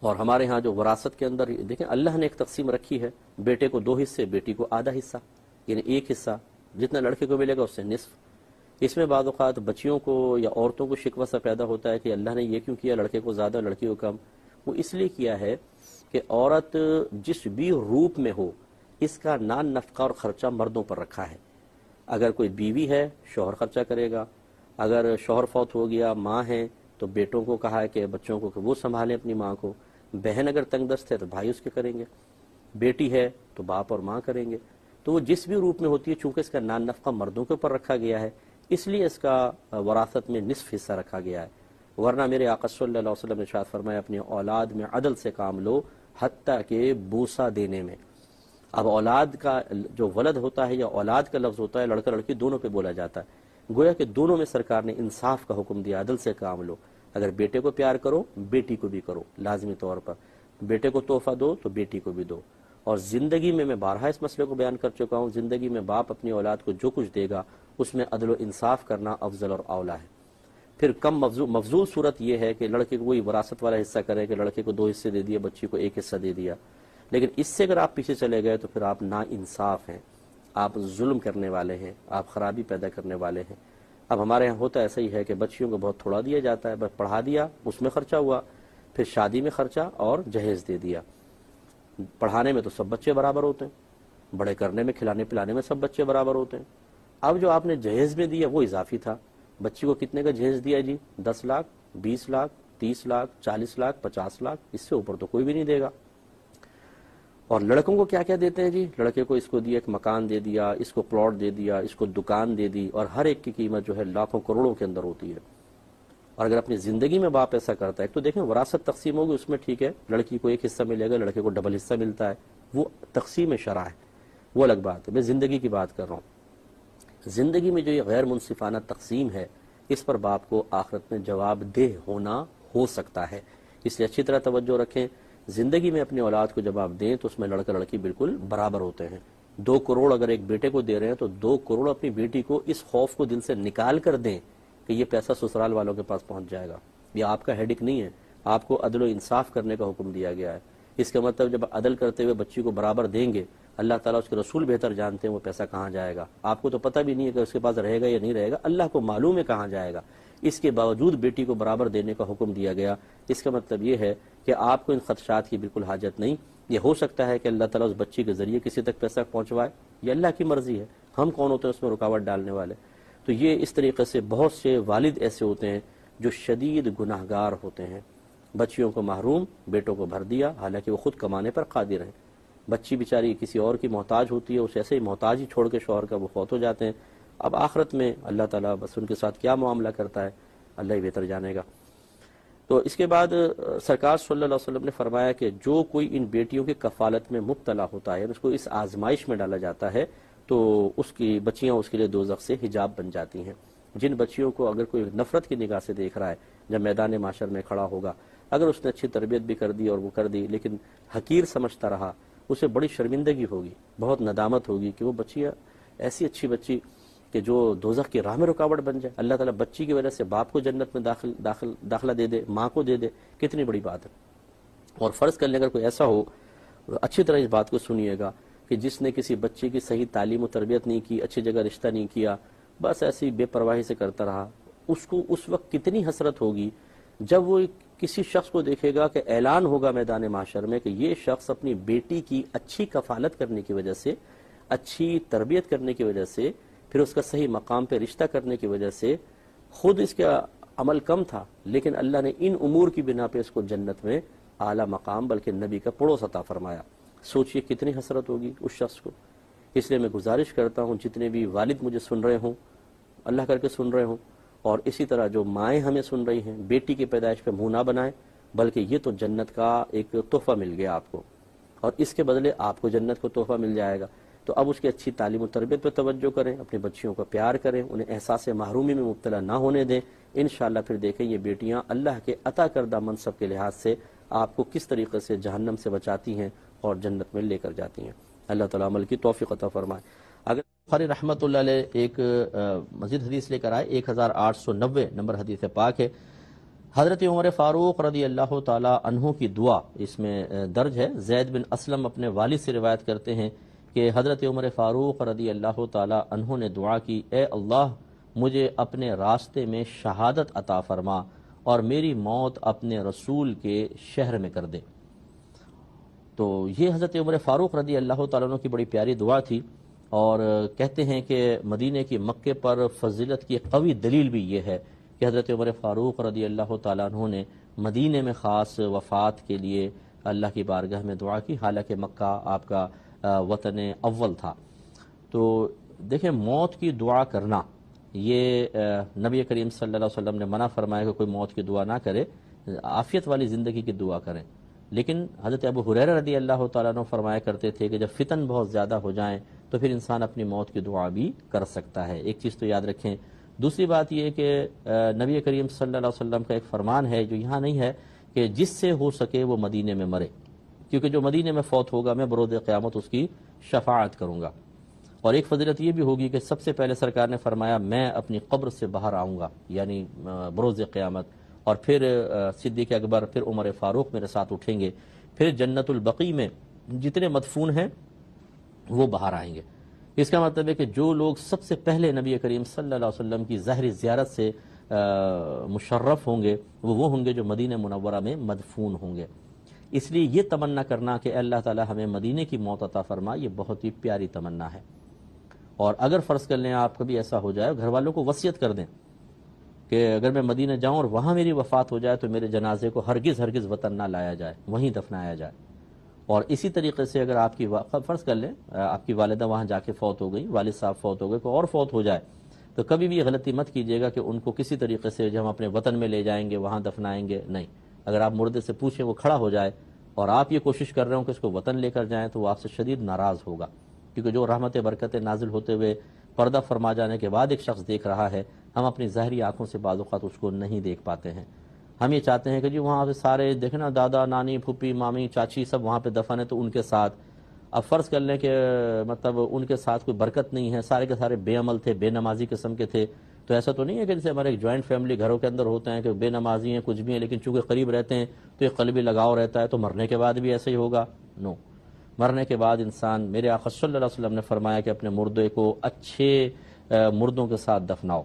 اور ہمارے ہاں جو وراثت کے اندر دیکھیں، اللہ نے ایک تقسیم رکھی ہے، بیٹے کو 2 حصے، بیٹی کو آدھا حصہ، یعنی 1 حصہ جتنا لڑکے کو ملے گا اس سے نصف۔ اس میں بعض اوقات بچیوں کو یا عورتوں کو شکوہ سا پیدا ہوتا ہے کہ اللہ نے یہ کیوں کیا، لڑکے کو زیادہ لڑکی کو کم۔ وہ اس لیے کیا ہے کہ عورت جس بھی روپ میں ہو، اس کا نان نفقہ اور خرچہ مردوں پر رکھا ہے۔ اگر کوئی بیوی ہے، شوہر خرچہ کرے گا، اگر شوہر فوت ہو گیا، ماں ہے تو بیٹوں کو کہا ہے کہ بچوں کو کہ وہ سنبھالیں اپنی ماں کو، بہن اگر تنگ دست ہے تو بھائی اس کے کریں گے، بیٹی ہے تو باپ اور ماں کریں گے۔ تو وہ جس بھی روپ میں ہوتی ہے، چونکہ اس کا نان نفقہ مردوں کے اوپر رکھا گیا ہے، اس لیے اس کا وراثت میں نصف حصہ رکھا گیا ہے، ورنہ میرے آقا صلی اللہ علیہ وسلم نے ارشاد فرمایا اپنی اولاد میں عدل سے کام لو حتیٰ کہ بوسہ دینے میں۔ اب اولاد کا جو ولد ہوتا ہے یا اولاد کا لفظ ہوتا ہے لڑکا لڑکی دونوں پہ بولا جاتا ہے، گویا کہ دونوں میں سرکار نے انصاف کا حکم دیا، عدل سے کام لو، اگر بیٹے کو پیار کرو بیٹی کو بھی کرو، لازمی طور پر بیٹے کو تحفہ دو تو بیٹی کو بھی دو۔ اور زندگی میں بارہا اس مسئلے کو بیان کر چکا ہوں، زندگی میں باپ اپنی اولاد کو جو کچھ دے گا اس میں عدل و انصاف کرنا افضل اور اولا ہے۔ پھر کم مفضول صورت یہ ہے کہ لڑکے کو وہی وراثت والا حصہ کرے کہ لڑکے کو 2 حصے دے دیا، بچی کو 1 حصہ دے دیا، لیکن اس سے اگر آپ پیچھے چلے گئے تو پھر آپ نا انصاف ہیں، آپ ظلم کرنے والے ہیں، آپ خرابی پیدا کرنے والے ہیں۔ اب ہمارے یہاں ہوتا ایسا ہی ہے کہ بچیوں کو بہت تھوڑا دیا جاتا ہے، بس پڑھا دیا اس میں خرچہ ہوا، پھر شادی میں خرچہ اور جہیز دے دیا۔ پڑھانے میں تو سب بچے برابر ہوتے ہیں، بڑے کرنے میں کھلانے پلانے میں سب بچے برابر ہوتے ہیں۔ اب جو آپ نے جہیز میں دیا وہ اضافی تھا، بچی کو کتنے کا جہیز دیا جی؟ 10 لاکھ، 20 لاکھ، 30 لاکھ، 40 لاکھ، 50 لاکھ، اس سے اوپر تو کوئی بھی نہیں دے گا۔ اور لڑکوں کو کیا کیا دیتے ہیں جی؟ لڑکے کو اس کو دیا ایک مکان دے دیا، اس کو پلاٹ دے دیا، اس کو دکان دے دی، اور ہر ایک کی قیمت جو ہے لاکھوں کروڑوں کے اندر ہوتی ہے۔ اور اگر اپنی زندگی میں باپ ایسا کرتا ہے تو دیکھیں وراثت تقسیم ہوگی، اس میں ٹھیک ہے لڑکی کو 1 حصہ ملے گا، لڑکے کو ڈبل حصہ ملتا ہے، وہ تقسیم شرع ہے، وہ الگ بات ہے۔ میں زندگی کی بات کر رہا ہوں، زندگی میں جو یہ غیر منصفانہ تقسیم ہے اس پر باپ کو آخرت میں جواب دہ ہونا ہو سکتا ہے، اس لیے اچھی طرح توجہ رکھیں۔ زندگی میں اپنی اولاد کو جب آپ دیں تو اس میں لڑکا لڑکی بالکل برابر ہوتے ہیں۔ 2 کروڑ اگر ایک بیٹے کو دے رہے ہیں تو 2 کروڑ اپنی بیٹی کو اس خوف کو دل سے نکال کر دیں کہ یہ پیسہ سسرال والوں کے پاس پہنچ جائے گا، یہ آپ کا ہیڈک نہیں ہے، آپ کو عدل و انصاف کرنے کا حکم دیا گیا ہے۔ اس کا مطلب جب عدل کرتے ہوئے بچی کو برابر دیں گے، اللہ تعالیٰ اس کے رسول بہتر جانتے ہیں وہ پیسہ کہاں جائے گا، آپ کو تو پتہ بھی نہیں ہے کہ اس کے پاس رہے گا یا نہیں رہے گا، اللہ کو معلوم ہے کہاں جائے گا۔ اس کے باوجود بیٹی کو برابر دینے کا حکم دیا گیا، اس کا مطلب یہ ہے کہ آپ کو ان خدشات کی بالکل حاجت نہیں۔ یہ ہو سکتا ہے کہ اللہ تعالیٰ اس بچی کے ذریعے کسی تک پیسہ پہنچوائے، یہ اللہ کی مرضی ہے، ہم کون ہوتے ہیں اس میں رکاوٹ ڈالنے والے۔ تو یہ اس طریقے سے بہت سے والد ایسے ہوتے ہیں جو شدید گناہگار ہوتے ہیں، بچیوں کو محروم، بیٹوں کو بھر دیا، حالانکہ وہ خود کمانے پر قادر ہیں۔ بچی بیچاری کسی اور کی محتاج ہوتی ہے، اسے ایسے ہی محتاج ہی چھوڑ کے شوہر کا وہ فوت ہو جاتے ہیں۔ اب آخرت میں اللہ تعالیٰ بس ان کے ساتھ کیا معاملہ کرتا ہے اللہ ہی بہتر جانے گا۔ تو اس کے بعد سرکار صلی اللہ علیہ وسلم نے فرمایا کہ جو کوئی ان بیٹیوں کی کفالت میں مبتلا ہوتا ہے، اس کو اس آزمائش میں ڈالا جاتا ہے تو اس کی بچیاں اس کے لیے دوزخ سے حجاب بن جاتی ہیں۔ جن بچیوں کو اگر کوئی نفرت کی نگاہ سے دیکھ رہا ہے، جب میدان معاشر میں کھڑا ہوگا، اگر اس نے اچھی تربیت بھی کر دی اور وہ کر دی لیکن حقیر سمجھتا رہا، اسے بڑی شرمندگی ہوگی، بہت ندامت ہوگی کہ وہ بچی ایسی اچھی بچی کہ جو دوزخ کی راہ میں رکاوٹ بن جائے، اللہ تعالیٰ بچی کی وجہ سے باپ کو جنت میں داخلہ دے دے، ماں کو دے دے، کتنی بڑی بات ہے۔ اور فرض کر لیں اگر کوئی ایسا ہو، اچھی طرح اس بات کو سنیے گا کہ جس نے کسی بچے کی صحیح تعلیم و تربیت نہیں کی، اچھی جگہ رشتہ نہیں کیا، بس ایسی بے پرواہی سے کرتا رہا، اس کو اس وقت کتنی حسرت ہوگی جب وہ کسی شخص کو دیکھے گا کہ اعلان ہوگا میدان معاشر میں کہ یہ شخص اپنی بیٹی کی اچھی کفالت کرنے کی وجہ سے، اچھی تربیت کرنے کی وجہ سے، پھر اس کا صحیح مقام پہ رشتہ کرنے کی وجہ سے، خود اس کا عمل کم تھا لیکن اللہ نے ان امور کی بنا پہ اس کو جنت میں اعلیٰ مقام بلکہ نبی کا پڑوس عطا فرمایا۔ سوچئے کتنی حسرت ہوگی اس شخص کو۔ اس لیے میں گزارش کرتا ہوں جتنے بھی والد مجھے سن رہے ہوں، اللہ کر کے سن رہے ہوں، اور اسی طرح جو مائیں ہمیں سن رہی ہیں، بیٹی کی پیدائش پہ منہ نہ بنائیں، بلکہ یہ تو جنت کا ایک تحفہ مل گیا آپ کو، اور اس کے بدلے آپ کو جنت کو تحفہ مل جائے گا۔ تو اب اس کی اچھی تعلیم و تربیت پہ توجہ کریں، اپنے بچیوں کو پیار کریں، انہیں احساس محرومی میں مبتلا نہ ہونے دیں۔ انشاءاللہ پھر دیکھیں یہ بیٹیاں اللہ کے عطا کردہ منصب کے لحاظ سے آپ کو کس طریقے سے جہنم سے بچاتی ہیں اور جنت میں لے کر جاتی ہیں۔ اللہ تعالیٰ عمل کی توفیق عطا فرمائے۔ اگر بخاری رحمۃ اللہ علیہ ایک مزید حدیث لے کر آئے، 1890 نمبر حدیث پاک ہے، حضرت عمر فاروق رضی اللہ تعالی عنہ کی دعا اس میں درج ہے۔ زید بن اسلم اپنے والد سے روایت کرتے ہیں کہ حضرت عمر فاروق رضی اللہ تعالی عنہ نے دعا کی، اے اللہ مجھے اپنے راستے میں شہادت عطا فرما اور میری موت اپنے رسول کے شہر میں کر دے۔ تو یہ حضرت عمر فاروق رضی اللہ تعالیٰ عنہ کی بڑی پیاری دعا تھی، اور کہتے ہیں کہ مدینہ کی مکے پر فضیلت کی قوی دلیل بھی یہ ہے کہ حضرت عمر فاروق رضی اللہ تعالیٰ عنہ نے مدینہ میں خاص وفات کے لیے اللہ کی بارگاہ میں دعا کی، حالانکہ مکہ آپ کا وطن اول تھا۔ تو دیکھیں موت کی دعا کرنا یہ نبی کریم صلی اللہ علیہ وسلم نے منع فرمایا کہ کوئی موت کی دعا نہ کرے، عافیت والی زندگی کی دعا کریں. لیکن حضرت ابو ہریرہ رضی اللہ تعالیٰ عنہ فرمایا کرتے تھے کہ جب فتن بہت زیادہ ہو جائیں تو پھر انسان اپنی موت کی دعا بھی کر سکتا ہے. ایک چیز تو یاد رکھیں. دوسری بات یہ کہ نبی کریم صلی اللہ علیہ وسلم کا ایک فرمان ہے جو یہاں نہیں ہے کہ جس سے ہو سکے وہ مدینے میں مرے، کیونکہ جو مدینے میں فوت ہوگا میں بروز قیامت اس کی شفاعت کروں گا. اور ایک فضیلت یہ بھی ہوگی کہ سب سے پہلے سرکار نے فرمایا میں اپنی قبر سے باہر آؤں گا، یعنی بروز قیامت، اور پھر صدیق اکبر، پھر عمر فاروق میرے ساتھ اٹھیں گے، پھر جنت البقیع میں جتنے مدفون ہیں وہ باہر آئیں گے. اس کا مطلب ہے کہ جو لوگ سب سے پہلے نبی کریم صلی اللہ علیہ وسلم کی ظاہری زیارت سے مشرف ہوں گے وہ ہوں گے جو مدینہ منورہ میں مدفون ہوں گے. اس لیے یہ تمنا کرنا کہ اللہ تعالی ہمیں مدینے کی موت عطا فرما، یہ بہت ہی پیاری تمنا ہے. اور اگر فرض کر لیں آپ کبھی ایسا ہو جائے، گھر والوں کو وصیت کر دیں کہ اگر میں مدینہ جاؤں اور وہاں میری وفات ہو جائے تو میرے جنازے کو ہرگز وطن نہ لایا جائے، وہیں دفنایا جائے. اور اسی طریقے سے اگر آپ کی فرض کر لیں آپ کی والدہ وہاں جا کے فوت ہو گئی، والد صاحب فوت ہو گئے، کوئی اور فوت ہو جائے، تو کبھی بھی یہ غلطی مت کیجیے گا کہ ان کو کسی طریقے سے جو ہم اپنے وطن میں لے جائیں گے وہاں دفنائیں گے. نہیں، اگر آپ مردے سے پوچھیں وہ کھڑا ہو جائے اور آپ یہ کوشش کر رہے ہوں کہ اس کو وطن لے کر جائیں تو وہ آپ سے شدید ناراض ہوگا، کیونکہ جو رحمت برکت نازل ہوتے ہوئے پردہ فرما جانے کے بعد ایک شخص دیکھ رہا ہے، ہم اپنی ظاہری آنکھوں سے بعض اوقات اس کو نہیں دیکھ پاتے ہیں. ہم یہ چاہتے ہیں کہ جی وہاں پہ سارے دیکھیں نا، دادا نانی پھوپھی مامی چاچی سب وہاں پہ دفن ہے تو ان کے ساتھ. اب فرض کر لیں کہ مطلب ان کے ساتھ کوئی برکت نہیں ہے، سارے کے سارے بے عمل تھے، بے نمازی قسم کے تھے، تو ایسا تو نہیں ہے کہ جیسے ہمارے ایک جوائنٹ فیملی گھروں کے اندر ہوتے ہیں کہ بے نمازی ہیں کچھ بھی ہیں لیکن چونکہ قریب رہتے ہیں تو ایک قلبی لگاؤ رہتا ہے، تو مرنے کے بعد بھی ایسا ہی ہوگا؟ نو. مرنے کے بعد انسان، میرے آقا صلی اللہ علیہ وسلم نے فرمایا کہ اپنے مردے کو اچھے مردوں کے ساتھ دفناؤ،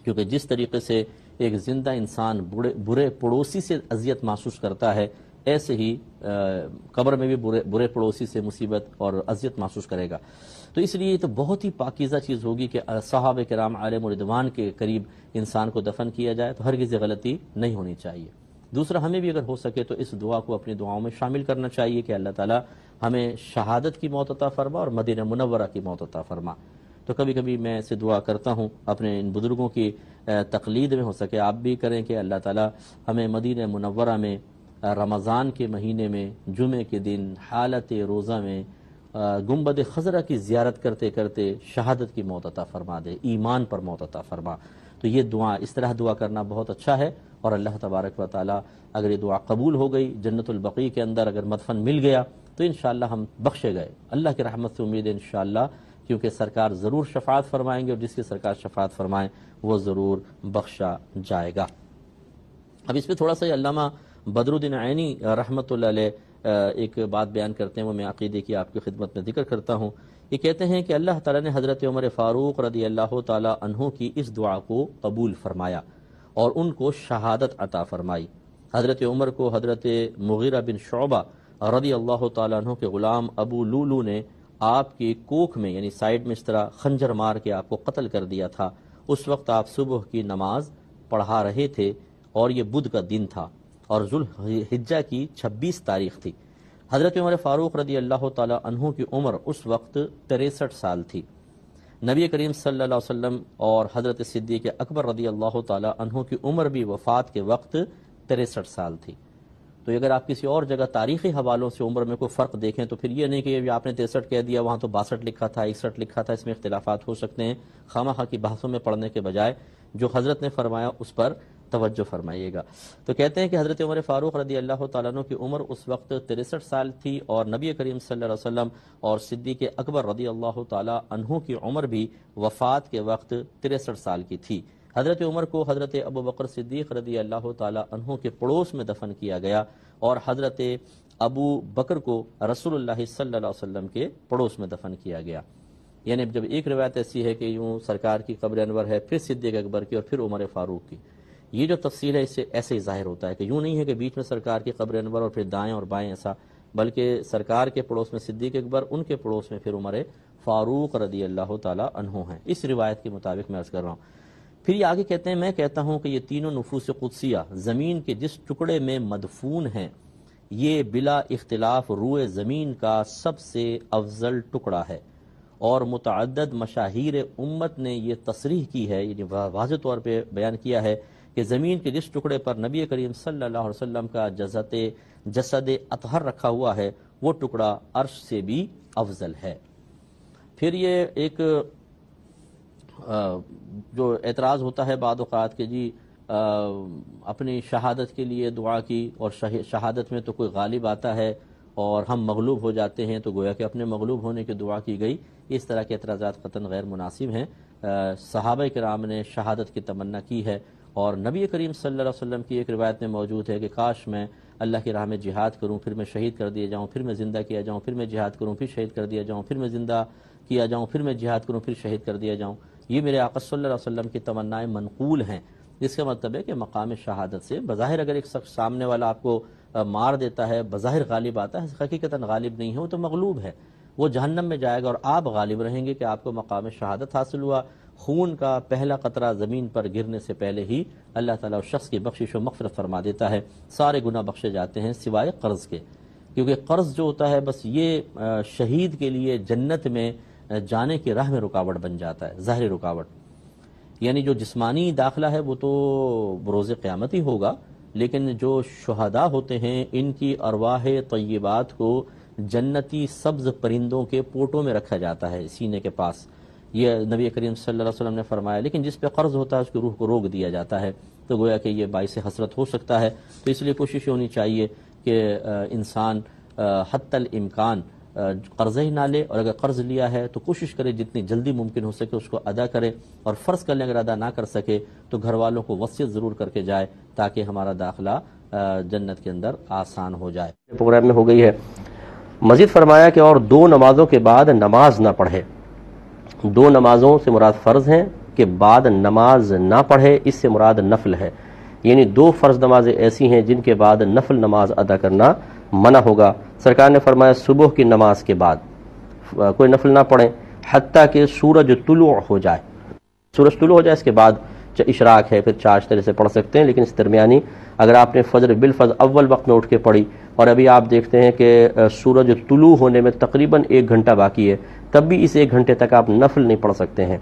کیونکہ جس طریقے سے ایک زندہ انسان برے پڑوسی سے اذیت محسوس کرتا ہے، ایسے ہی قبر میں بھی برے پڑوسی سے مصیبت اور اذیت محسوس کرے گا. تو اس لیے یہ تو بہت ہی پاکیزہ چیز ہوگی کہ صحابہ کرام علیہم رضوان کے قریب انسان کو دفن کیا جائے، تو ہرگز یہ غلطی نہیں ہونی چاہیے. دوسرا، ہمیں بھی اگر ہو سکے تو اس دعا کو اپنی دعاؤں میں شامل کرنا چاہیے کہ اللہ تعالی ہمیں شہادت کی موت عطا فرما اور مدینہ منورہ کی موت عطا فرما. تو کبھی کبھی میں اسے دعا کرتا ہوں اپنے ان بزرگوں کی تقلید میں، ہو سکے آپ بھی کریں کہ اللہ تعالی ہمیں مدینہ منورہ میں رمضان کے مہینے میں جمعے کے دن حالت روزہ میں گنبد خضرہ کی زیارت کرتے کرتے شہادت کی موت عطا فرما دے، ایمان پر موت عطا فرما. تو یہ دعا، اس طرح دعا کرنا بہت اچھا ہے. اور اللہ تبارک و تعالی اگر یہ دعا قبول ہو گئی، جنت البقیع کے اندر اگر مدفن مل گیا تو انشاءاللہ ہم بخشے گئے. اللہ کی رحمت سے امید ہے انشاءاللہ، کیونکہ سرکار ضرور شفاعت فرمائیں گے اور جس کی سرکار شفاعت فرمائیں وہ ضرور بخشا جائے گا. اب اس پہ تھوڑا سا علامہ بدر الدین عینی رحمۃ اللہ علیہ ایک بات بیان کرتے ہیں، وہ میں عقیدے کی آپ کی خدمت میں ذکر کرتا ہوں. یہ کہتے ہیں کہ اللہ تعالیٰ نے حضرت عمر فاروق رضی اللہ تعالی عنہ کی اس دعا کو قبول فرمایا اور ان کو شہادت عطا فرمائی. حضرت عمر کو حضرت مغیرہ بن شعبہ رضی اللہ تعالیٰ عنہ کے غلام ابو لولو نے آپ کی کوکھ میں، یعنی سائیڈ میں اس طرح خنجر مار کے آپ کو قتل کر دیا تھا. اس وقت آپ صبح کی نماز پڑھا رہے تھے اور یہ بدھ کا دن تھا اور ذوالحجہ کی 26 تاریخ تھی. حضرت عمر فاروق رضی اللہ تعالی عنہ کی عمر اس وقت 63 سال تھی. نبی کریم صلی اللہ علیہ وسلم اور حضرت صدیق اکبر رضی اللہ تعالی عنہ کی عمر بھی وفات کے وقت 63 سال تھی. تو اگر آپ کسی اور جگہ تاریخی حوالوں سے عمر میں کوئی فرق دیکھیں تو پھر یہ نہیں کہ آپ نے 63 کہہ دیا، وہاں تو 62 لکھا تھا، 61 لکھا تھا، اس میں اختلافات ہو سکتے ہیں. خواہ کی بحثوں میں پڑھنے کے بجائے جو حضرت نے فرمایا اس پر توجہ فرمائیے گا. تو کہتے ہیں کہ حضرت عمر فاروق رضی اللہ تعالیٰ عنہ کی عمر اس وقت 63 سال تھی اور نبی کریم صلی اللہ علیہ وسلم اور صدیق اکبر رضی اللہ تعالیٰ عنہ کی عمر بھی وفات کے وقت 63 سال کی تھی. حضرت عمر کو حضرت ابو بکر صدیق رضی اللہ تعالیٰ عنہ کے پڑوس میں دفن کیا گیا اور حضرت ابو بکر کو رسول اللہ صلی اللہ علیہ وسلم کے پڑوس میں دفن کیا گیا. یعنی جب ایک روایت ایسی ہے کہ یوں سرکار کی قبر انور ہے، پھر صدیق اکبر کی اور پھر عمر فاروق کی. یہ جو تفصیل ہے اس سے ایسے ہی ظاہر ہوتا ہے کہ یوں نہیں ہے کہ بیچ میں سرکار کی قبر انور اور پھر دائیں اور بائیں ایسا، بلکہ سرکار کے پڑوس میں صدیق اکبر، ان کے پڑوس میں پھر عمر فاروق رضی اللہ تعالی عنہ ہیں. اس روایت کے مطابق میں عرض کر رہا ہوں. پھر یہ آگے کہتے ہیں، میں کہتا ہوں کہ یہ تینوں نفوس قدسیہ زمین کے جس ٹکڑے میں مدفون ہیں یہ بلا اختلاف روئے زمین کا سب سے افضل ٹکڑا ہے اور متعدد مشاہیر امت نے یہ تصریح کی ہے، یعنی واضح طور پہ بیان کیا ہے کہ زمین کے جس ٹکڑے پر نبی کریم صلی اللہ علیہ وسلم کا جسد اطہر رکھا ہوا ہے وہ ٹکڑا عرش سے بھی افضل ہے۔ پھر یہ ایک جو اعتراض ہوتا ہے بعض اوقات کہ جی اپنی شہادت کے لیے دعا کی، اور شہادت میں تو کوئی غالب آتا ہے اور ہم مغلوب ہو جاتے ہیں، تو گویا کہ اپنے مغلوب ہونے کی دعا کی گئی۔ اس طرح کے اعتراضات قطعاً غیر مناسب ہیں۔ صحابہ کرام نے شہادت کی تمنا کی ہے، اور نبی کریم صلی اللہ علیہ وسلم کی ایک روایت میں موجود ہے کہ کاش میں اللہ کی راہ میں جہاد کروں، پھر میں شہید کر دیا جاؤں، پھر میں زندہ کیا جاؤں، پھر میں جہاد کروں، پھر شہید کر دیا جاؤں، پھر میں زندہ کیا جاؤں، پھر میں جہاد کروں، پھر شہید کر دیا جاؤں۔ یہ میرے آقا صلی اللہ علیہ وسلم کی تمنائیں منقول ہیں۔ اس کا مطلب ہے کہ مقام شہادت سے بظاہر اگر ایک شخص سامنے والا آپ کو مار دیتا ہے، بظاہر غالب آتا ہے، حقیقتاً غالب نہیں ہے، وہ تو مغلوب ہے، وہ جہنم میں جائے گا، اور آپ غالب رہیں گے کہ آپ کو مقام شہادت حاصل ہوا۔ خون کا پہلا قطرہ زمین پر گرنے سے پہلے ہی اللہ تعالیٰ اس شخص کی بخشش و مغفرت فرما دیتا ہے، سارے گناہ بخشے جاتے ہیں سوائے قرض کے، کیونکہ قرض جو ہوتا ہے بس یہ شہید کے لیے جنت میں جانے کی راہ میں رکاوٹ بن جاتا ہے، ظاہری رکاوٹ۔ یعنی جو جسمانی داخلہ ہے وہ تو بروز قیامت ہی ہوگا، لیکن جو شہداء ہوتے ہیں ان کی ارواح طیبات کو جنتی سبز پرندوں کے پوٹوں میں رکھا جاتا ہے سینے کے پاس، یہ نبی کریم صلی اللہ علیہ وسلم نے فرمایا۔ لیکن جس پہ قرض ہوتا ہے اس کی روح کو روک دیا جاتا ہے، تو گویا کہ یہ باعث حسرت ہو سکتا ہے۔ تو اس لیے کوشش ہونی چاہیے کہ انسان حتی الامکان قرض ہی نہ لے، اور اگر قرض لیا ہے تو کوشش کرے جتنی جلدی ممکن ہو سکے اس کو ادا کرے، اور فرض کر لیں اگر ادا نہ کر سکے تو گھر والوں کو وصیت ضرور کر کے جائے تاکہ ہمارا داخلہ جنت کے اندر آسان ہو جائے۔ پروگرام میں ہو گئی ہے۔ مزید فرمایا کہ اور 2 نمازوں کے بعد نماز نہ پڑھے۔ 2 نمازوں سے مراد فرض ہیں کہ بعد نماز نہ پڑھے، اس سے مراد نفل ہے، یعنی 2 فرض نمازیں ایسی ہیں جن کے بعد نفل نماز ادا کرنا منع ہوگا۔ سرکار نے فرمایا صبح کی نماز کے بعد کوئی نفل نہ پڑھیں حتیٰ کہ سورج طلوع ہو جائے۔ سورج طلوع ہو جائے اس کے بعد اشراق ہے، پھر چاشت سے پڑھ سکتے ہیں، لیکن اس درمیانی اگر آپ نے فجر بالفجر اول وقت میں اٹھ کے پڑھی اور ابھی آپ دیکھتے ہیں کہ سورج طلوع ہونے میں تقریباً 1 گھنٹہ باقی ہے، تب بھی اس 1 گھنٹے تک آپ نفل نہیں پڑھ سکتے ہیں۔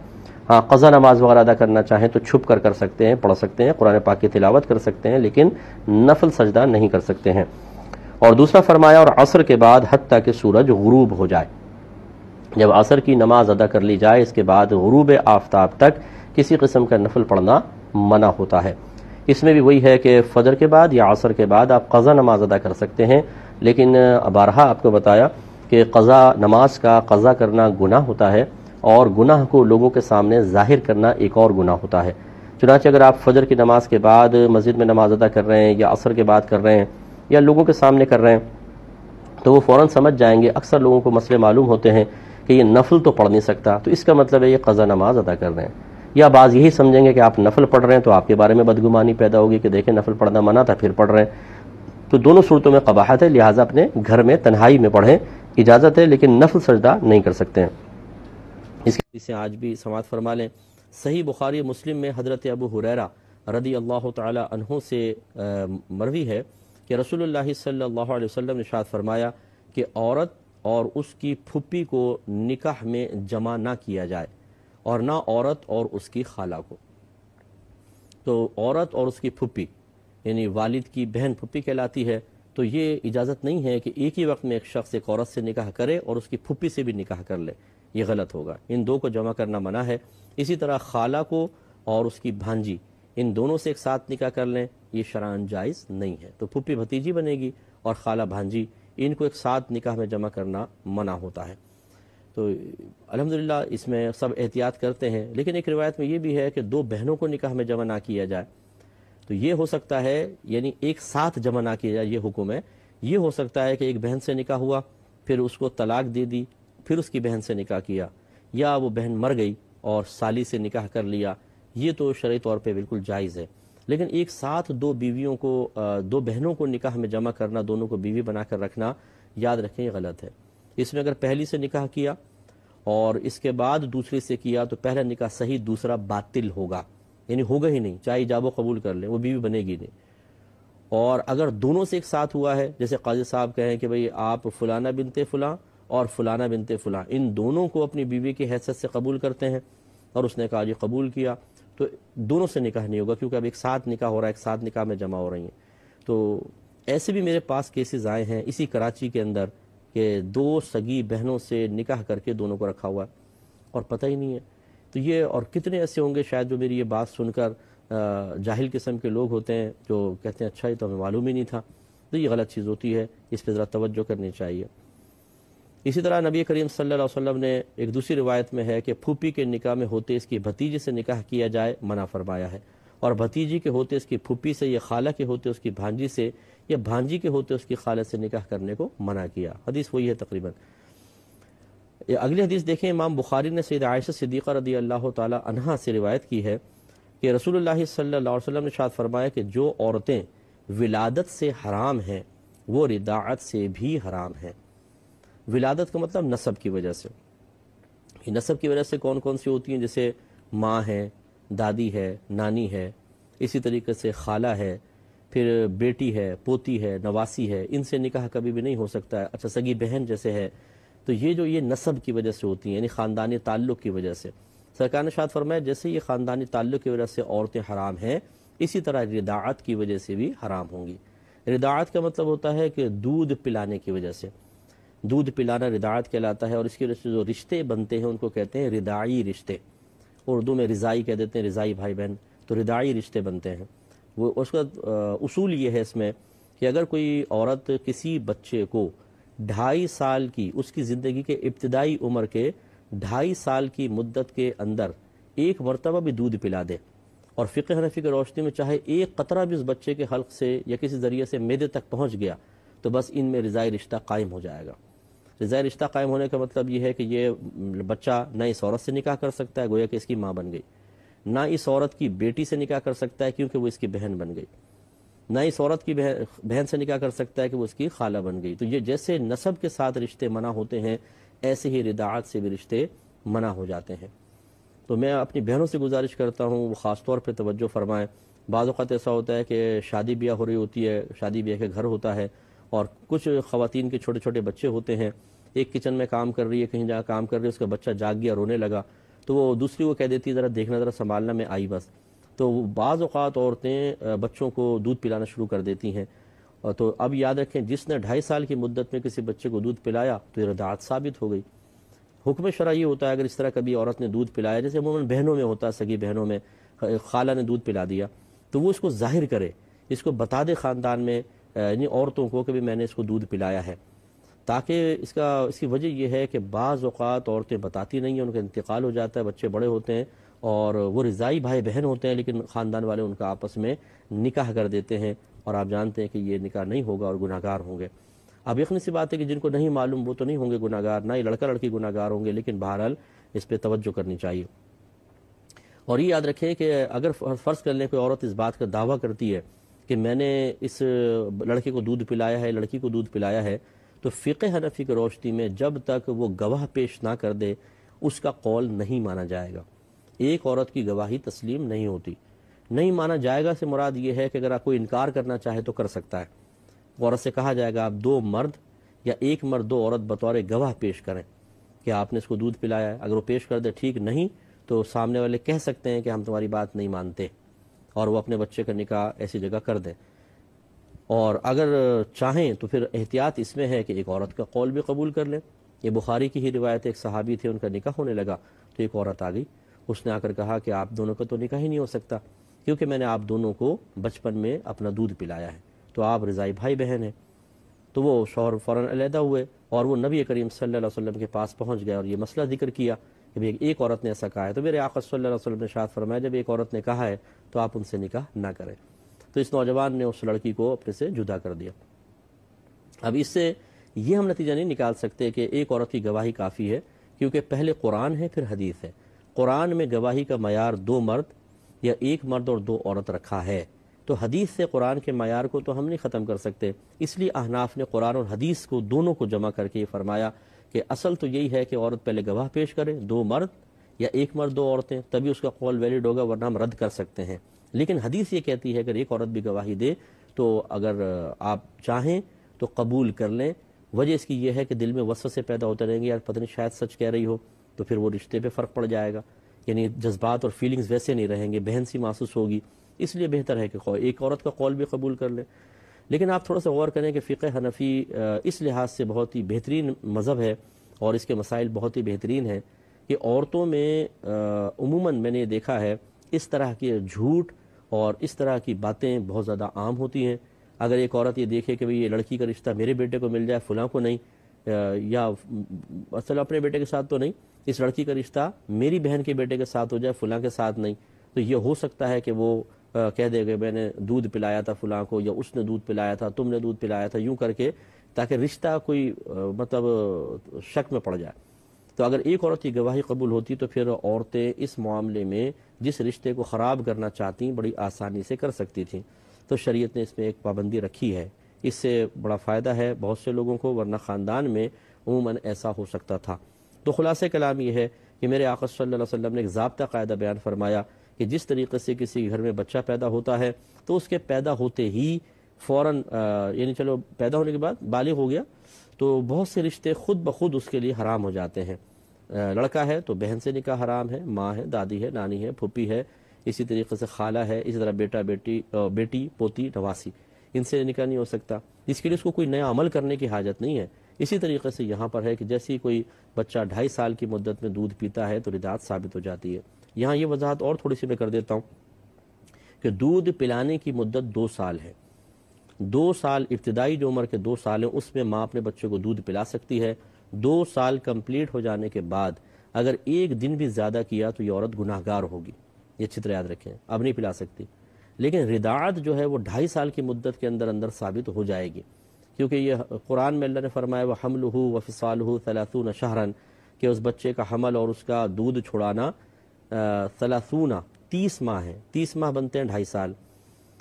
ہاں قضا نماز وغیرہ ادا کرنا چاہیں تو چھپ کر سکتے ہیں، پڑھ سکتے ہیں، قرآن پاک کی تلاوت کر سکتے ہیں، لیکن نفل سجدہ نہیں کر سکتے ہیں۔ اور دوسرا فرمایا اور عصر کے بعد حتیٰ کہ سورج غروب ہو جائے۔ جب عصر کی نماز ادا کر لی جائے اس کے بعد غروب آفتاب تک کسی قسم کا نفل پڑھنا منع ہوتا ہے۔ اس میں بھی وہی ہے کہ فجر کے بعد یا عصر کے بعد آپ قضا نماز ادا کر سکتے ہیں، لیکن بارہا آپ کو بتایا کہ قضا نماز کا قضا کرنا گناہ ہوتا ہے، اور گناہ کو لوگوں کے سامنے ظاہر کرنا ایک اور گناہ ہوتا ہے۔ چنانچہ اگر آپ فجر کی نماز کے بعد مسجد میں نماز ادا کر رہے ہیں یا عصر کے بعد کر رہے ہیں یا لوگوں کے سامنے کر رہے ہیں تو وہ فوراً سمجھ جائیں گے، اکثر لوگوں کو مسئلے معلوم ہوتے ہیں کہ یہ نفل تو پڑھ نہیں سکتا، تو اس کا مطلب ہے یہ قضا نماز ادا کر رہے ہیں، یا بعض یہی سمجھیں گے کہ آپ نفل پڑھ رہے ہیں تو آپ کے بارے میں بدگمانی پیدا ہوگی کہ دیکھیں نفل پڑھنا منع تھا پھر پڑھ رہے ہیں۔ تو دونوں صورتوں میں قباحت ہے، لہٰذا اپنے گھر میں تنہائی میں پڑھیں، اجازت ہے، لیکن نفل سجدہ نہیں کر سکتے ہیں۔ اس سے آج بھی سماعت فرما لیں۔ صحیح بخاری مسلم میں حضرت ابو ہریرہ رضی اللہ تعالی عنہ سے مروی ہے کہ رسول اللہ صلی اللہ علیہ وسلم نے ارشاد فرمایا کہ عورت اور اس کی پھپھی کو نکاح میں جمع نہ کیا جائے، اور نہ عورت اور اس کی خالہ کو۔ تو عورت اور اس کی پھپھی یعنی والد کی بہن پھپھی کہلاتی ہے، تو یہ اجازت نہیں ہے کہ ایک ہی وقت میں ایک شخص ایک عورت سے نکاح کرے اور اس کی پھپھی سے بھی نکاح کر لے، یہ غلط ہوگا، ان 2 کو جمع کرنا منع ہے۔ اسی طرح خالہ کو اور اس کی بھانجی، ان دونوں سے ایک ساتھ نکاح کر لیں، یہ شرعاً جائز نہیں ہے۔ تو پھپھی بھتیجی بنے گی اور خالہ بھانجی، ان کو ایک ساتھ نکاح میں جمع کرنا منع ہوتا ہے۔ تو الحمدللہ اس میں سب احتیاط کرتے ہیں، لیکن ایک روایت میں یہ بھی ہے کہ 2 بہنوں کو نکاح میں جمع نہ کیا جائے۔ تو یہ ہو سکتا ہے یعنی ایک ساتھ جمع نہ کیا جائے، یہ حکم ہے۔ یہ ہو سکتا ہے کہ ایک بہن سے نکاح ہوا، پھر اس کو طلاق دے دی، پھر اس کی بہن سے نکاح کیا، یا وہ بہن مر گئی اور سالی سے نکاح کر لیا، یہ تو شرعی طور پہ بالکل جائز ہے۔ لیکن ایک ساتھ 2 بیویوں کو 2 بہنوں کو نکاح میں جمع کرنا، دونوں کو بیوی بنا کر رکھنا، یاد رکھیں یہ غلط ہے۔ اس میں اگر پہلی سے نکاح کیا اور اس کے بعد دوسری سے کیا تو پہلا نکاح صحیح، دوسرا باطل ہوگا، یعنی ہوگا ہی نہیں، چاہے ایجاب و قبول کر لیں، وہ بیوی بنے گی نہیں۔ اور اگر دونوں سے ایک ساتھ ہوا ہے، جیسے قاضی صاحب کہیں کہ بھئی آپ فلانہ بنت فلاں اور فلانہ بنت فلاں، ان دونوں کو اپنی بیوی کی حیثیت سے قبول کرتے ہیں، اور اس نے کہا جی قبول کیا، تو دونوں سے نکاح نہیں ہوگا، کیونکہ اب ایک ساتھ نکاح ہو رہا ہے، ایک ساتھ نکاح میں جمع ہو رہی ہیں۔ تو ایسے بھی میرے پاس کیسز آئے ہیں اسی کراچی کے اندر کہ 2 سگی بہنوں سے نکاح کر کے دونوں کو رکھا ہوا ہے اور پتہ ہی نہیں ہے۔ تو یہ اور کتنے ایسے ہوں گے شاید جو میری یہ بات سن کر جاہل قسم کے لوگ ہوتے ہیں جو کہتے ہیں اچھا یہ تو ہمیں معلوم ہی نہیں تھا۔ تو یہ غلط چیز ہوتی ہے، اس پہ ذرا توجہ کرنی چاہیے۔ اسی طرح نبی کریم صلی اللہ علیہ وسلم نے ایک دوسری روایت میں ہے کہ پھوپھی کے نکاح میں ہوتے اس کی بھتیجی سے نکاح کیا جائے منع فرمایا ہے، اور بھتیجی کے ہوتے اس کی پھوپھی سے یا خالہ کے ہوتے اس کی بھانجی سے یا بھانجی کے ہوتے اس کی خالہ سے نکاح کرنے کو منع کیا۔ حدیث وہی ہے تقریباً۔ اگلی حدیث دیکھیں، امام بخاری نے سید عائشہ صدیقہ رضی اللہ تعالی عنہا سے روایت کی ہے کہ رسول اللہ صلی اللہ علیہ وسلم نے ارشاد فرمایا کہ جو عورتیں ولادت سے حرام ہیں وہ رضاعت سے بھی حرام ہیں۔ ولادت کا مطلب نسب کی وجہ سے۔ یہ نسب کی وجہ سے کون کون سی ہوتی ہیں؟ جیسے ماں ہے، دادی ہے، نانی ہے، اسی طریقے سے خالہ ہے، پھر بیٹی ہے، پوتی ہے، نواسی ہے، ان سے نکاح کبھی بھی نہیں ہو سکتا ہے۔ اچھا سگی بہن جیسے ہے، تو یہ جو یہ نسب کی وجہ سے ہوتی ہیں، یعنی خاندانی تعلق کی وجہ سے۔ سرکار نے ارشاد فرمایا جیسے یہ خاندانی تعلق کی وجہ سے عورتیں حرام ہیں، اسی طرح رضاعت کی وجہ سے بھی حرام ہوں گی۔ رضاعت کا مطلب ہوتا ہے کہ دودھ پلانے کی وجہ سے، دودھ پلانا رضاعت کہلاتا ہے، اور اس کی وجہ سے جو رشتے بنتے ہیں ان کو کہتے ہیں رضاعی رشتے، اردو میں رضائی کہہ دیتے ہیں، رضائی بھائی بہن، تو رضاعی رشتے بنتے ہیں۔ وہ اس کا اصول یہ ہے اس میں کہ اگر کوئی عورت کسی بچے کو 2.5 سال کی، اس کی زندگی کے ابتدائی عمر کے 2.5 سال کی مدت کے اندر ایک مرتبہ بھی دودھ پلا دے، اور فقہ حنفی کی روشنی میں چاہے ایک قطرہ بھی اس بچے کے حلق سے یا کسی ذریعے سے معدے تک پہنچ گیا، تو بس ان میں رضاعی رشتہ قائم ہو جائے گا۔ رضاعی رشتہ قائم ہونے کا مطلب یہ ہے کہ یہ بچہ نہ اس عورت سے نکاح کر سکتا ہے، گویا کہ اس کی ماں بن گئی، نہ اس عورت کی بیٹی سے نکاح کر سکتا ہے کیونکہ وہ اس کی بہن بن گئی، نہ اس عورت کی بہن سے نکاح کر سکتا ہے کہ وہ اس کی خالہ بن گئی۔ تو یہ جیسے نسب کے ساتھ رشتے منع ہوتے ہیں، ایسے ہی رضاعت سے بھی رشتے منع ہو جاتے ہیں۔ تو میں اپنی بہنوں سے گزارش کرتا ہوں وہ خاص طور پہ توجہ فرمائیں۔ بعض اوقات ایسا ہوتا ہے کہ شادی بیاہ ہو رہی ہوتی ہے، شادی بیاہ کے گھر ہوتا ہے، اور کچھ خواتین کے چھوٹے چھوٹے بچے ہوتے ہیں، ایک کچن میں کام کر رہی ہے، کہیں جا کام کر رہی ہے، اس کا بچہ جاگ گیا، رونے لگا، تو وہ دوسری کو کہہ دیتی ہے ذرا دیکھنا، ذرا سنبھالنا، میں آئی بس۔ تو بعض اوقات عورتیں بچوں کو دودھ پلانا شروع کر دیتی ہیں، تو اب یاد رکھیں جس نے 2.5 سال کی مدت میں کسی بچے کو دودھ پلایا تو یہ رضاعت ثابت ہو گئی۔ حکم شرع یہ ہوتا ہے اگر اس طرح کبھی عورت نے دودھ پلایا، جیسے عموماً بہنوں میں ہوتا ہے، سگی بہنوں میں خالہ نے دودھ پلا دیا، تو وہ اس کو ظاہر کرے، اس کو بتا دے خاندان میں، یعنی عورتوں کو کہ میں نے اس کو دودھ پلایا ہے، تاکہ اس کی وجہ یہ ہے کہ بعض اوقات عورتیں بتاتی نہیں ہیں، ان کا انتقال ہو جاتا ہے، بچے بڑے ہوتے ہیں اور وہ رضائی بھائی بہن ہوتے ہیں، لیکن خاندان والے ان کا آپس میں نکاح کر دیتے ہیں، اور آپ جانتے ہیں کہ یہ نکاح نہیں ہوگا اور گناہگار ہوں گے۔ اب یقینی سی بات ہے کہ جن کو نہیں معلوم وہ تو نہیں ہوں گے گناہگار، نہ ہی لڑکا لڑکی گناہگار ہوں گے، لیکن بہرحال اس پہ توجہ کرنی چاہیے۔ اور یہ یاد رکھیں کہ اگر فرض کر لیں کوئی عورت اس بات کا دعویٰ کرتی ہے کہ میں نے اس لڑکے کو دودھ پلایا ہے، لڑکی کو دودھ پلایا ہے، تو فقہ حنفی کی روشنی میں جب تک وہ گواہ پیش نہ کر دے اس کا قول نہیں مانا جائے گا۔ ایک عورت کی گواہی تسلیم نہیں ہوتی، نہیں مانا جائے گا سے مراد یہ ہے کہ اگر آپ کوئی انکار کرنا چاہے تو کر سکتا ہے۔ عورت سے کہا جائے گا آپ 2 مرد یا 1 مرد 2 عورت بطور گواہ پیش کریں کہ آپ نے اس کو دودھ پلایا ہے، اگر وہ پیش کر دے ٹھیک، نہیں تو سامنے والے کہہ سکتے ہیں کہ ہم تمہاری بات نہیں مانتے، اور وہ اپنے بچے کا نکاح ایسی جگہ کر دیں۔ اور اگر چاہیں تو پھر احتیاط اس میں ہے کہ ایک عورت کا قول بھی قبول کر لیں۔ یہ بخاری کی ہی روایت، ایک صحابی تھے، ان کا نکاح ہونے لگا تو ایک عورت آ گئی، اس نے آ کر کہا کہ آپ دونوں کا تو نکاح ہی نہیں ہو سکتا کیونکہ میں نے آپ دونوں کو بچپن میں اپنا دودھ پلایا ہے، تو آپ رضائی بھائی بہن ہیں۔ تو وہ شوہر فوراً علیحدہ ہوئے اور وہ نبی کریم صلی اللہ علیہ وسلم کے پاس پہنچ گئے اور یہ مسئلہ ذکر کیا کہ ایک عورت نے ایسا کہا ہے۔ تو میرے آقا صلی اللہ علیہ وسلم نے ارشاد فرمایا جب ایک عورت نے کہا ہے تو آپ ان سے نکاح نہ کریں۔ تو اس نوجوان نے اس لڑکی کو اپنے سے جدا کر دیا۔ اب اس سے یہ ہم نتیجہ نہیں نکال سکتے کہ ایک عورت کی گواہی کافی ہے، کیونکہ پہلے قرآن ہے پھر حدیث ہے۔ قرآن میں گواہی کا معیار 2 مرد یا 1 مرد اور 2 عورت رکھا ہے، تو حدیث سے قرآن کے معیار کو تو ہم نہیں ختم کر سکتے، اس لیے احناف نے قرآن اور حدیث کو دونوں کو جمع کر کے یہ فرمایا کہ اصل تو یہی ہے کہ عورت پہلے گواہ پیش کرے، 2 مرد یا 1 مرد 2 عورتیں، تبھی اس کا قول ویلڈ ہوگا، ورنہ ہم رد کر سکتے ہیں۔ لیکن حدیث یہ کہتی ہے اگر ایک عورت بھی گواہی دے تو اگر آپ چاہیں تو قبول کر لیں، وجہ اس کی یہ ہے کہ دل میں وسوسے پیدا ہوتے رہیں گے، یار پتہ نہیں شاید سچ کہہ رہی ہو، تو پھر وہ رشتے پہ فرق پڑ جائے گا، یعنی جذبات اور فیلنگز ویسے نہیں رہیں گے، بہن سی محسوس ہوگی۔ اس لیے بہتر ہے کہ ایک عورت کا قول بھی قبول کر لے۔ لیکن آپ تھوڑا سا غور کریں کہ فقہ حنفی اس لحاظ سے بہت ہی بہترین مذہب ہے اور اس کے مسائل بہت ہی بہترین ہیں کہ عورتوں میں عموماً میں نے یہ دیکھا ہے اس طرح کے جھوٹ اور اس طرح کی باتیں بہت زیادہ عام ہوتی ہیں۔ اگر ایک عورت یہ دیکھے کہ یہ لڑکی کا رشتہ میرے بیٹے کو مل جائے، فلاں کو نہیں، یا اصل اپنے بیٹے کے ساتھ تو نہیں، اس لڑکی کا رشتہ میری بہن کے بیٹے کے ساتھ ہو جائے، فلاں کے ساتھ نہیں، تو یہ ہو سکتا ہے کہ وہ کہہ دے کہ میں نے دودھ پلایا تھا فلاں کو، یا اس نے دودھ پلایا تھا، تم نے دودھ پلایا تھا، یوں کر کے، تاکہ رشتہ کوئی مطلب شک میں پڑ جائے۔ تو اگر ایک عورت کی گواہی قبول ہوتی تو پھر عورتیں اس معاملے میں جس رشتے کو خراب کرنا چاہتی بڑی آسانی سے کر سکتی تھیں۔ تو شریعت نے اس میں ایک پابندی رکھی ہے، اس سے بڑا فائدہ ہے بہت سے لوگوں کو، ورنہ خاندان میں عموماً ایسا ہو سکتا تھا۔ تو خلاصہ کلام یہ ہے کہ میرے آقا صلی اللہ علیہ وسلم نے ایک ضابطہ قاعدہ بیان فرمایا کہ جس طریقے سے کسی گھر میں بچہ پیدا ہوتا ہے تو اس کے پیدا ہوتے ہی فوراً یعنی چلو پیدا ہونے کے بعد بالغ ہو گیا تو بہت سے رشتے خود بخود اس کے لیے حرام ہو جاتے ہیں۔ لڑکا ہے تو بہن سے نکاح حرام ہے، ماں ہے، دادی ہے، نانی ہے، پھوپھی ہے، اسی طریقے سے خالہ ہے، اسی طرح بیٹا بیٹی پوتی نواسی، ان سے نکاح نہیں ہو سکتا، اس کے لیے اس کو کوئی نیا عمل کرنے کی حاجت نہیں ہے۔ اسی طریقے سے یہاں پر ہے کہ جیسی کوئی بچہ 2.5 سال کی مدت میں دودھ پیتا ہے تو رداعت ثابت ہو جاتی ہے۔ یہاں یہ وضاحت اور تھوڑی سی میں کر دیتا ہوں کہ دودھ پلانے کی مدت 2 سال ہے۔ 2 سال ابتدائی جو عمر کے 2 سال ہیں اس میں ماں اپنے بچے کو دودھ پلا سکتی ہے۔ 2 سال کمپلیٹ ہو جانے کے بعد اگر 1 دن بھی زیادہ کیا تو یہ عورت گناہگار ہوگی، یہ اچھی طرح یاد رکھیں، اب نہیں پلا سکتی۔ لیکن رداعت جو ہے وہ 2.5 سال کی مدت کے اندر اندر ثابت ہو جائے گی، کیونکہ یہ قرآن میں اللہ نے فرمایا وَحَمْلُهُ وَفِصَالُهُ 30 شهرًا کہ اس بچے کا حمل اور اس کا دودھ چھڑانا 30 ماہ ہے، 30 ماہ بنتے ہیں 2.5 سال۔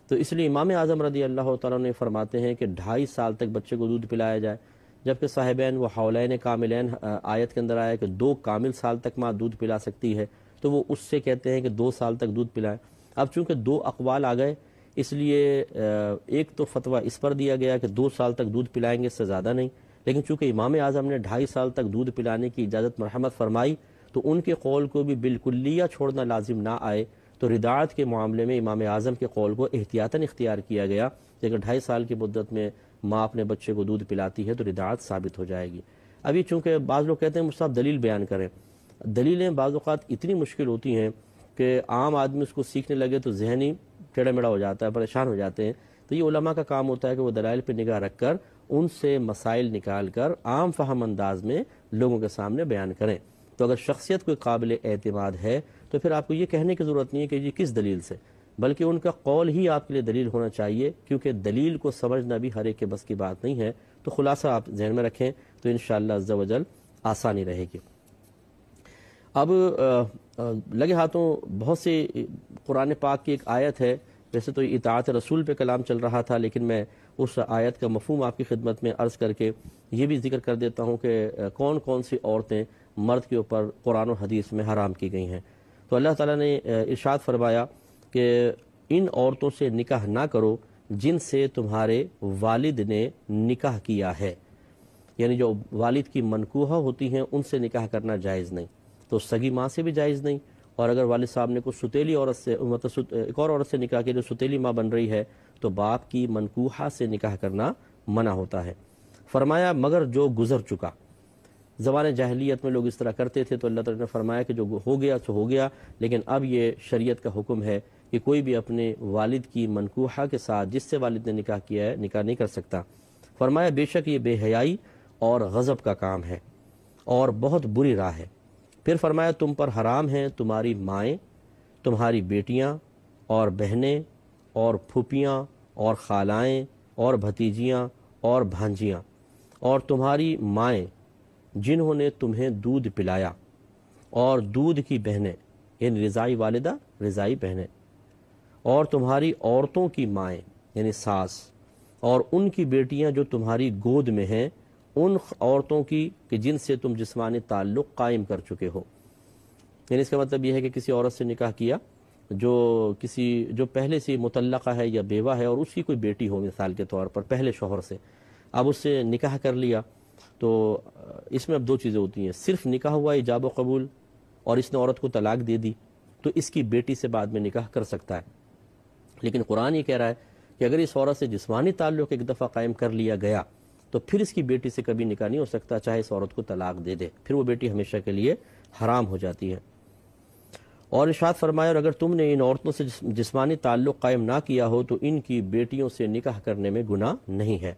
تو اس لیے امام اعظم رضی اللہ تعالیٰ نے فرماتے ہیں کہ 2.5 سال تک بچے کو دودھ پلایا جائے، جبکہ صاحبین و حولین کاملین آیت کے اندر آیا کہ 2 کامل سال تک ماں دودھ پلا سکتی ہے، تو وہ اس سے کہتے ہیں کہ 2 سال تک دودھ پلائیں۔ اب چونکہ 2 اقوال آ گئے اس لیے ایک تو فتویٰ اس پر دیا گیا کہ 2 سال تک دودھ پلائیں گے، اس سے زیادہ نہیں، لیکن چونکہ امام اعظم نے 2.5 سال تک دودھ پلانے کی اجازت مرحمت فرمائی تو ان کے قول کو بھی بالکلیہ چھوڑنا لازم نہ آئے، تو رداعت کے معاملے میں امام اعظم کے قول کو احتیاطاً اختیار کیا گیا کہ اگر 2.5 سال کی مدت میں ماں اپنے بچے کو دودھ پلاتی ہے تو رداعت ثابت ہو جائے گی۔ ابھی چونکہ بعض لوگ کہتے ہیں مجھ سے آپ دلیل بیان کریں، دلیلیں بعض اوقات اتنی مشکل ہوتی ہیں کہ عام آدمی اس کو سیکھنے لگے تو ذہنی ٹیڑھا میڑھا ہو جاتا ہے، پریشان ہو جاتے ہیں۔ تو یہ علماء کا کام ہوتا ہے کہ وہ دلائل پہ نگاہ رکھ کر ان سے مسائل نکال کر عام فہم انداز میں لوگوں کے سامنے بیان کریں۔ تو اگر شخصیت کوئی قابل اعتماد ہے تو پھر آپ کو یہ کہنے کی ضرورت نہیں ہے کہ یہ کس دلیل سے، بلکہ ان کا قول ہی آپ کے لیے دلیل ہونا چاہیے، کیونکہ دلیل کو سمجھنا بھی ہر ایک کے بس کی بات نہیں ہے۔ تو خلاصہ آپ ذہن میں رکھیں تو انشاءاللہ عز و جل آسانی رہے گی۔ اب لگے ہاتھوں بہت سے قرآن پاک کی ایک آیت ہے، ویسے تو اطاعت رسول پہ کلام چل رہا تھا، لیکن میں اس آیت کا مفہوم آپ کی خدمت میں عرض کر کے یہ بھی ذکر کر دیتا ہوں کہ کون کون سی عورتیں مرد کے اوپر قرآن و حدیث میں حرام کی گئی ہیں۔ تو اللہ تعالیٰ نے ارشاد فرمایا کہ ان عورتوں سے نکاح نہ کرو جن سے تمہارے والد نے نکاح کیا ہے، یعنی جو والد کی منکوحہ ہوتی ہیں ان سے نکاح کرنا جائز نہیں، تو سگی ماں سے بھی جائز نہیں، اور اگر والد صاحب نے کوئی ستیلی عورت سے مطلب ایک اور عورت سے نکاح کیا جو ستیلی ماں بن رہی ہے تو باپ کی منکوحہ سے نکاح کرنا منع ہوتا ہے۔ فرمایا مگر جو گزر چکا، زمانے جاہلیت میں لوگ اس طرح کرتے تھے، تو اللہ تعالیٰ نے فرمایا کہ جو ہو گیا تو ہو گیا، لیکن اب یہ شریعت کا حکم ہے کہ کوئی بھی اپنے والد کی منکوحہ کے ساتھ جس سے والد نے نکاح کیا ہے نکاح نہیں کر سکتا۔ فرمایا بے شک یہ بے حیائی اور غضب کا کام ہے اور بہت بری راہ ہے۔ پھر فرمایا تم پر حرام ہیں تمہاری مائیں، تمہاری بیٹیاں اور بہنیں اور پھوپھیاں اور خالائیں اور بھتیجیاں اور بھانجیاں، اور تمہاری مائیں جنہوں نے تمہیں دودھ پلایا، اور دودھ کی بہنیں یعنی رضائی والدہ رضائی بہنیں، اور تمہاری عورتوں کی مائیں یعنی ساس، اور ان کی بیٹیاں جو تمہاری گود میں ہیں، ان عورتوں کی کہ جن سے تم جسمانی تعلق قائم کر چکے ہو۔ یعنی اس کا مطلب یہ ہے کہ کسی عورت سے نکاح کیا جو پہلے سے مطلقہ ہے یا بیوہ ہے اور اس کی کوئی بیٹی ہو مثال کے طور پر پہلے شوہر سے، اب اس سے نکاح کر لیا تو اس میں اب دو چیزیں ہوتی ہیں، صرف نکاح ہوا ایجاب و قبول اور اس نے عورت کو طلاق دے دی تو اس کی بیٹی سے بعد میں نکاح کر سکتا ہے، لیکن قرآن یہ کہہ رہا ہے کہ اگر اس عورت سے جسمانی تعلق ایک دفعہ قائم کر لیا گیا تو پھر اس کی بیٹی سے کبھی نکاح نہیں ہو سکتا، چاہے اس عورت کو طلاق دے دے، پھر وہ بیٹی ہمیشہ کے لیے حرام ہو جاتی ہے۔ اور ارشاد فرمایا اور اگر تم نے ان عورتوں سے جسمانی تعلق قائم نہ کیا ہو تو ان کی بیٹیوں سے نکاح کرنے میں گناہ نہیں ہے،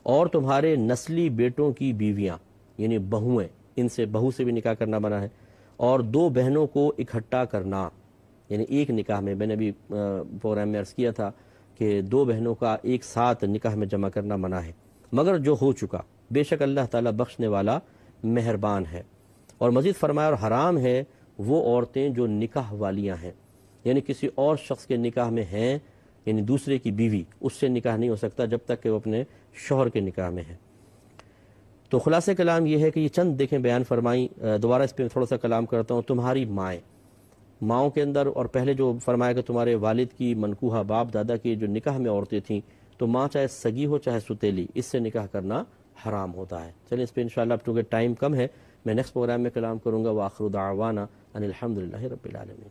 اور تمہارے نسلی بیٹوں کی بیویاں یعنی بہویں، ان سے بہو سے بھی نکاح کرنا منع ہے، اور دو بہنوں کو اکٹھا کرنا یعنی ایک نکاح میں، میں نے بھی پروگرام میں عرض کیا تھا کہ دو بہنوں کا ایک ساتھ نکاح میں جمع کرنا منع ہے، مگر جو ہو چکا بے شک اللہ تعالیٰ بخشنے والا مہربان ہے۔ اور مزید فرمایا اور حرام ہے وہ عورتیں جو نکاح والیاں ہیں، یعنی کسی اور شخص کے نکاح میں ہیں، یعنی دوسرے کی بیوی، اس سے نکاح نہیں ہو سکتا جب تک کہ وہ اپنے شوہر کے نکاح میں ہے۔ تو خلاصہ کلام یہ ہے کہ یہ چند دیکھیں بیان فرمائیں، دوبارہ اس پہ تھوڑا سا کلام کرتا ہوں۔ تمہاری ماؤں کے اندر، اور پہلے جو فرمایا کہ تمہارے والد کی منکوحہ باپ دادا کی جو نکاح میں عورتیں تھیں، تو ماں چاہے سگی ہو چاہے ستیلی، اس سے نکاح کرنا حرام ہوتا ہے۔ چلیں اس پہ انشاءاللہ اب چونکہ ٹائم کم ہے میں نیکسٹ پروگرام میں کلام کروں گا۔ وآخر دعوانا ان الحمدللہ رب العالمین۔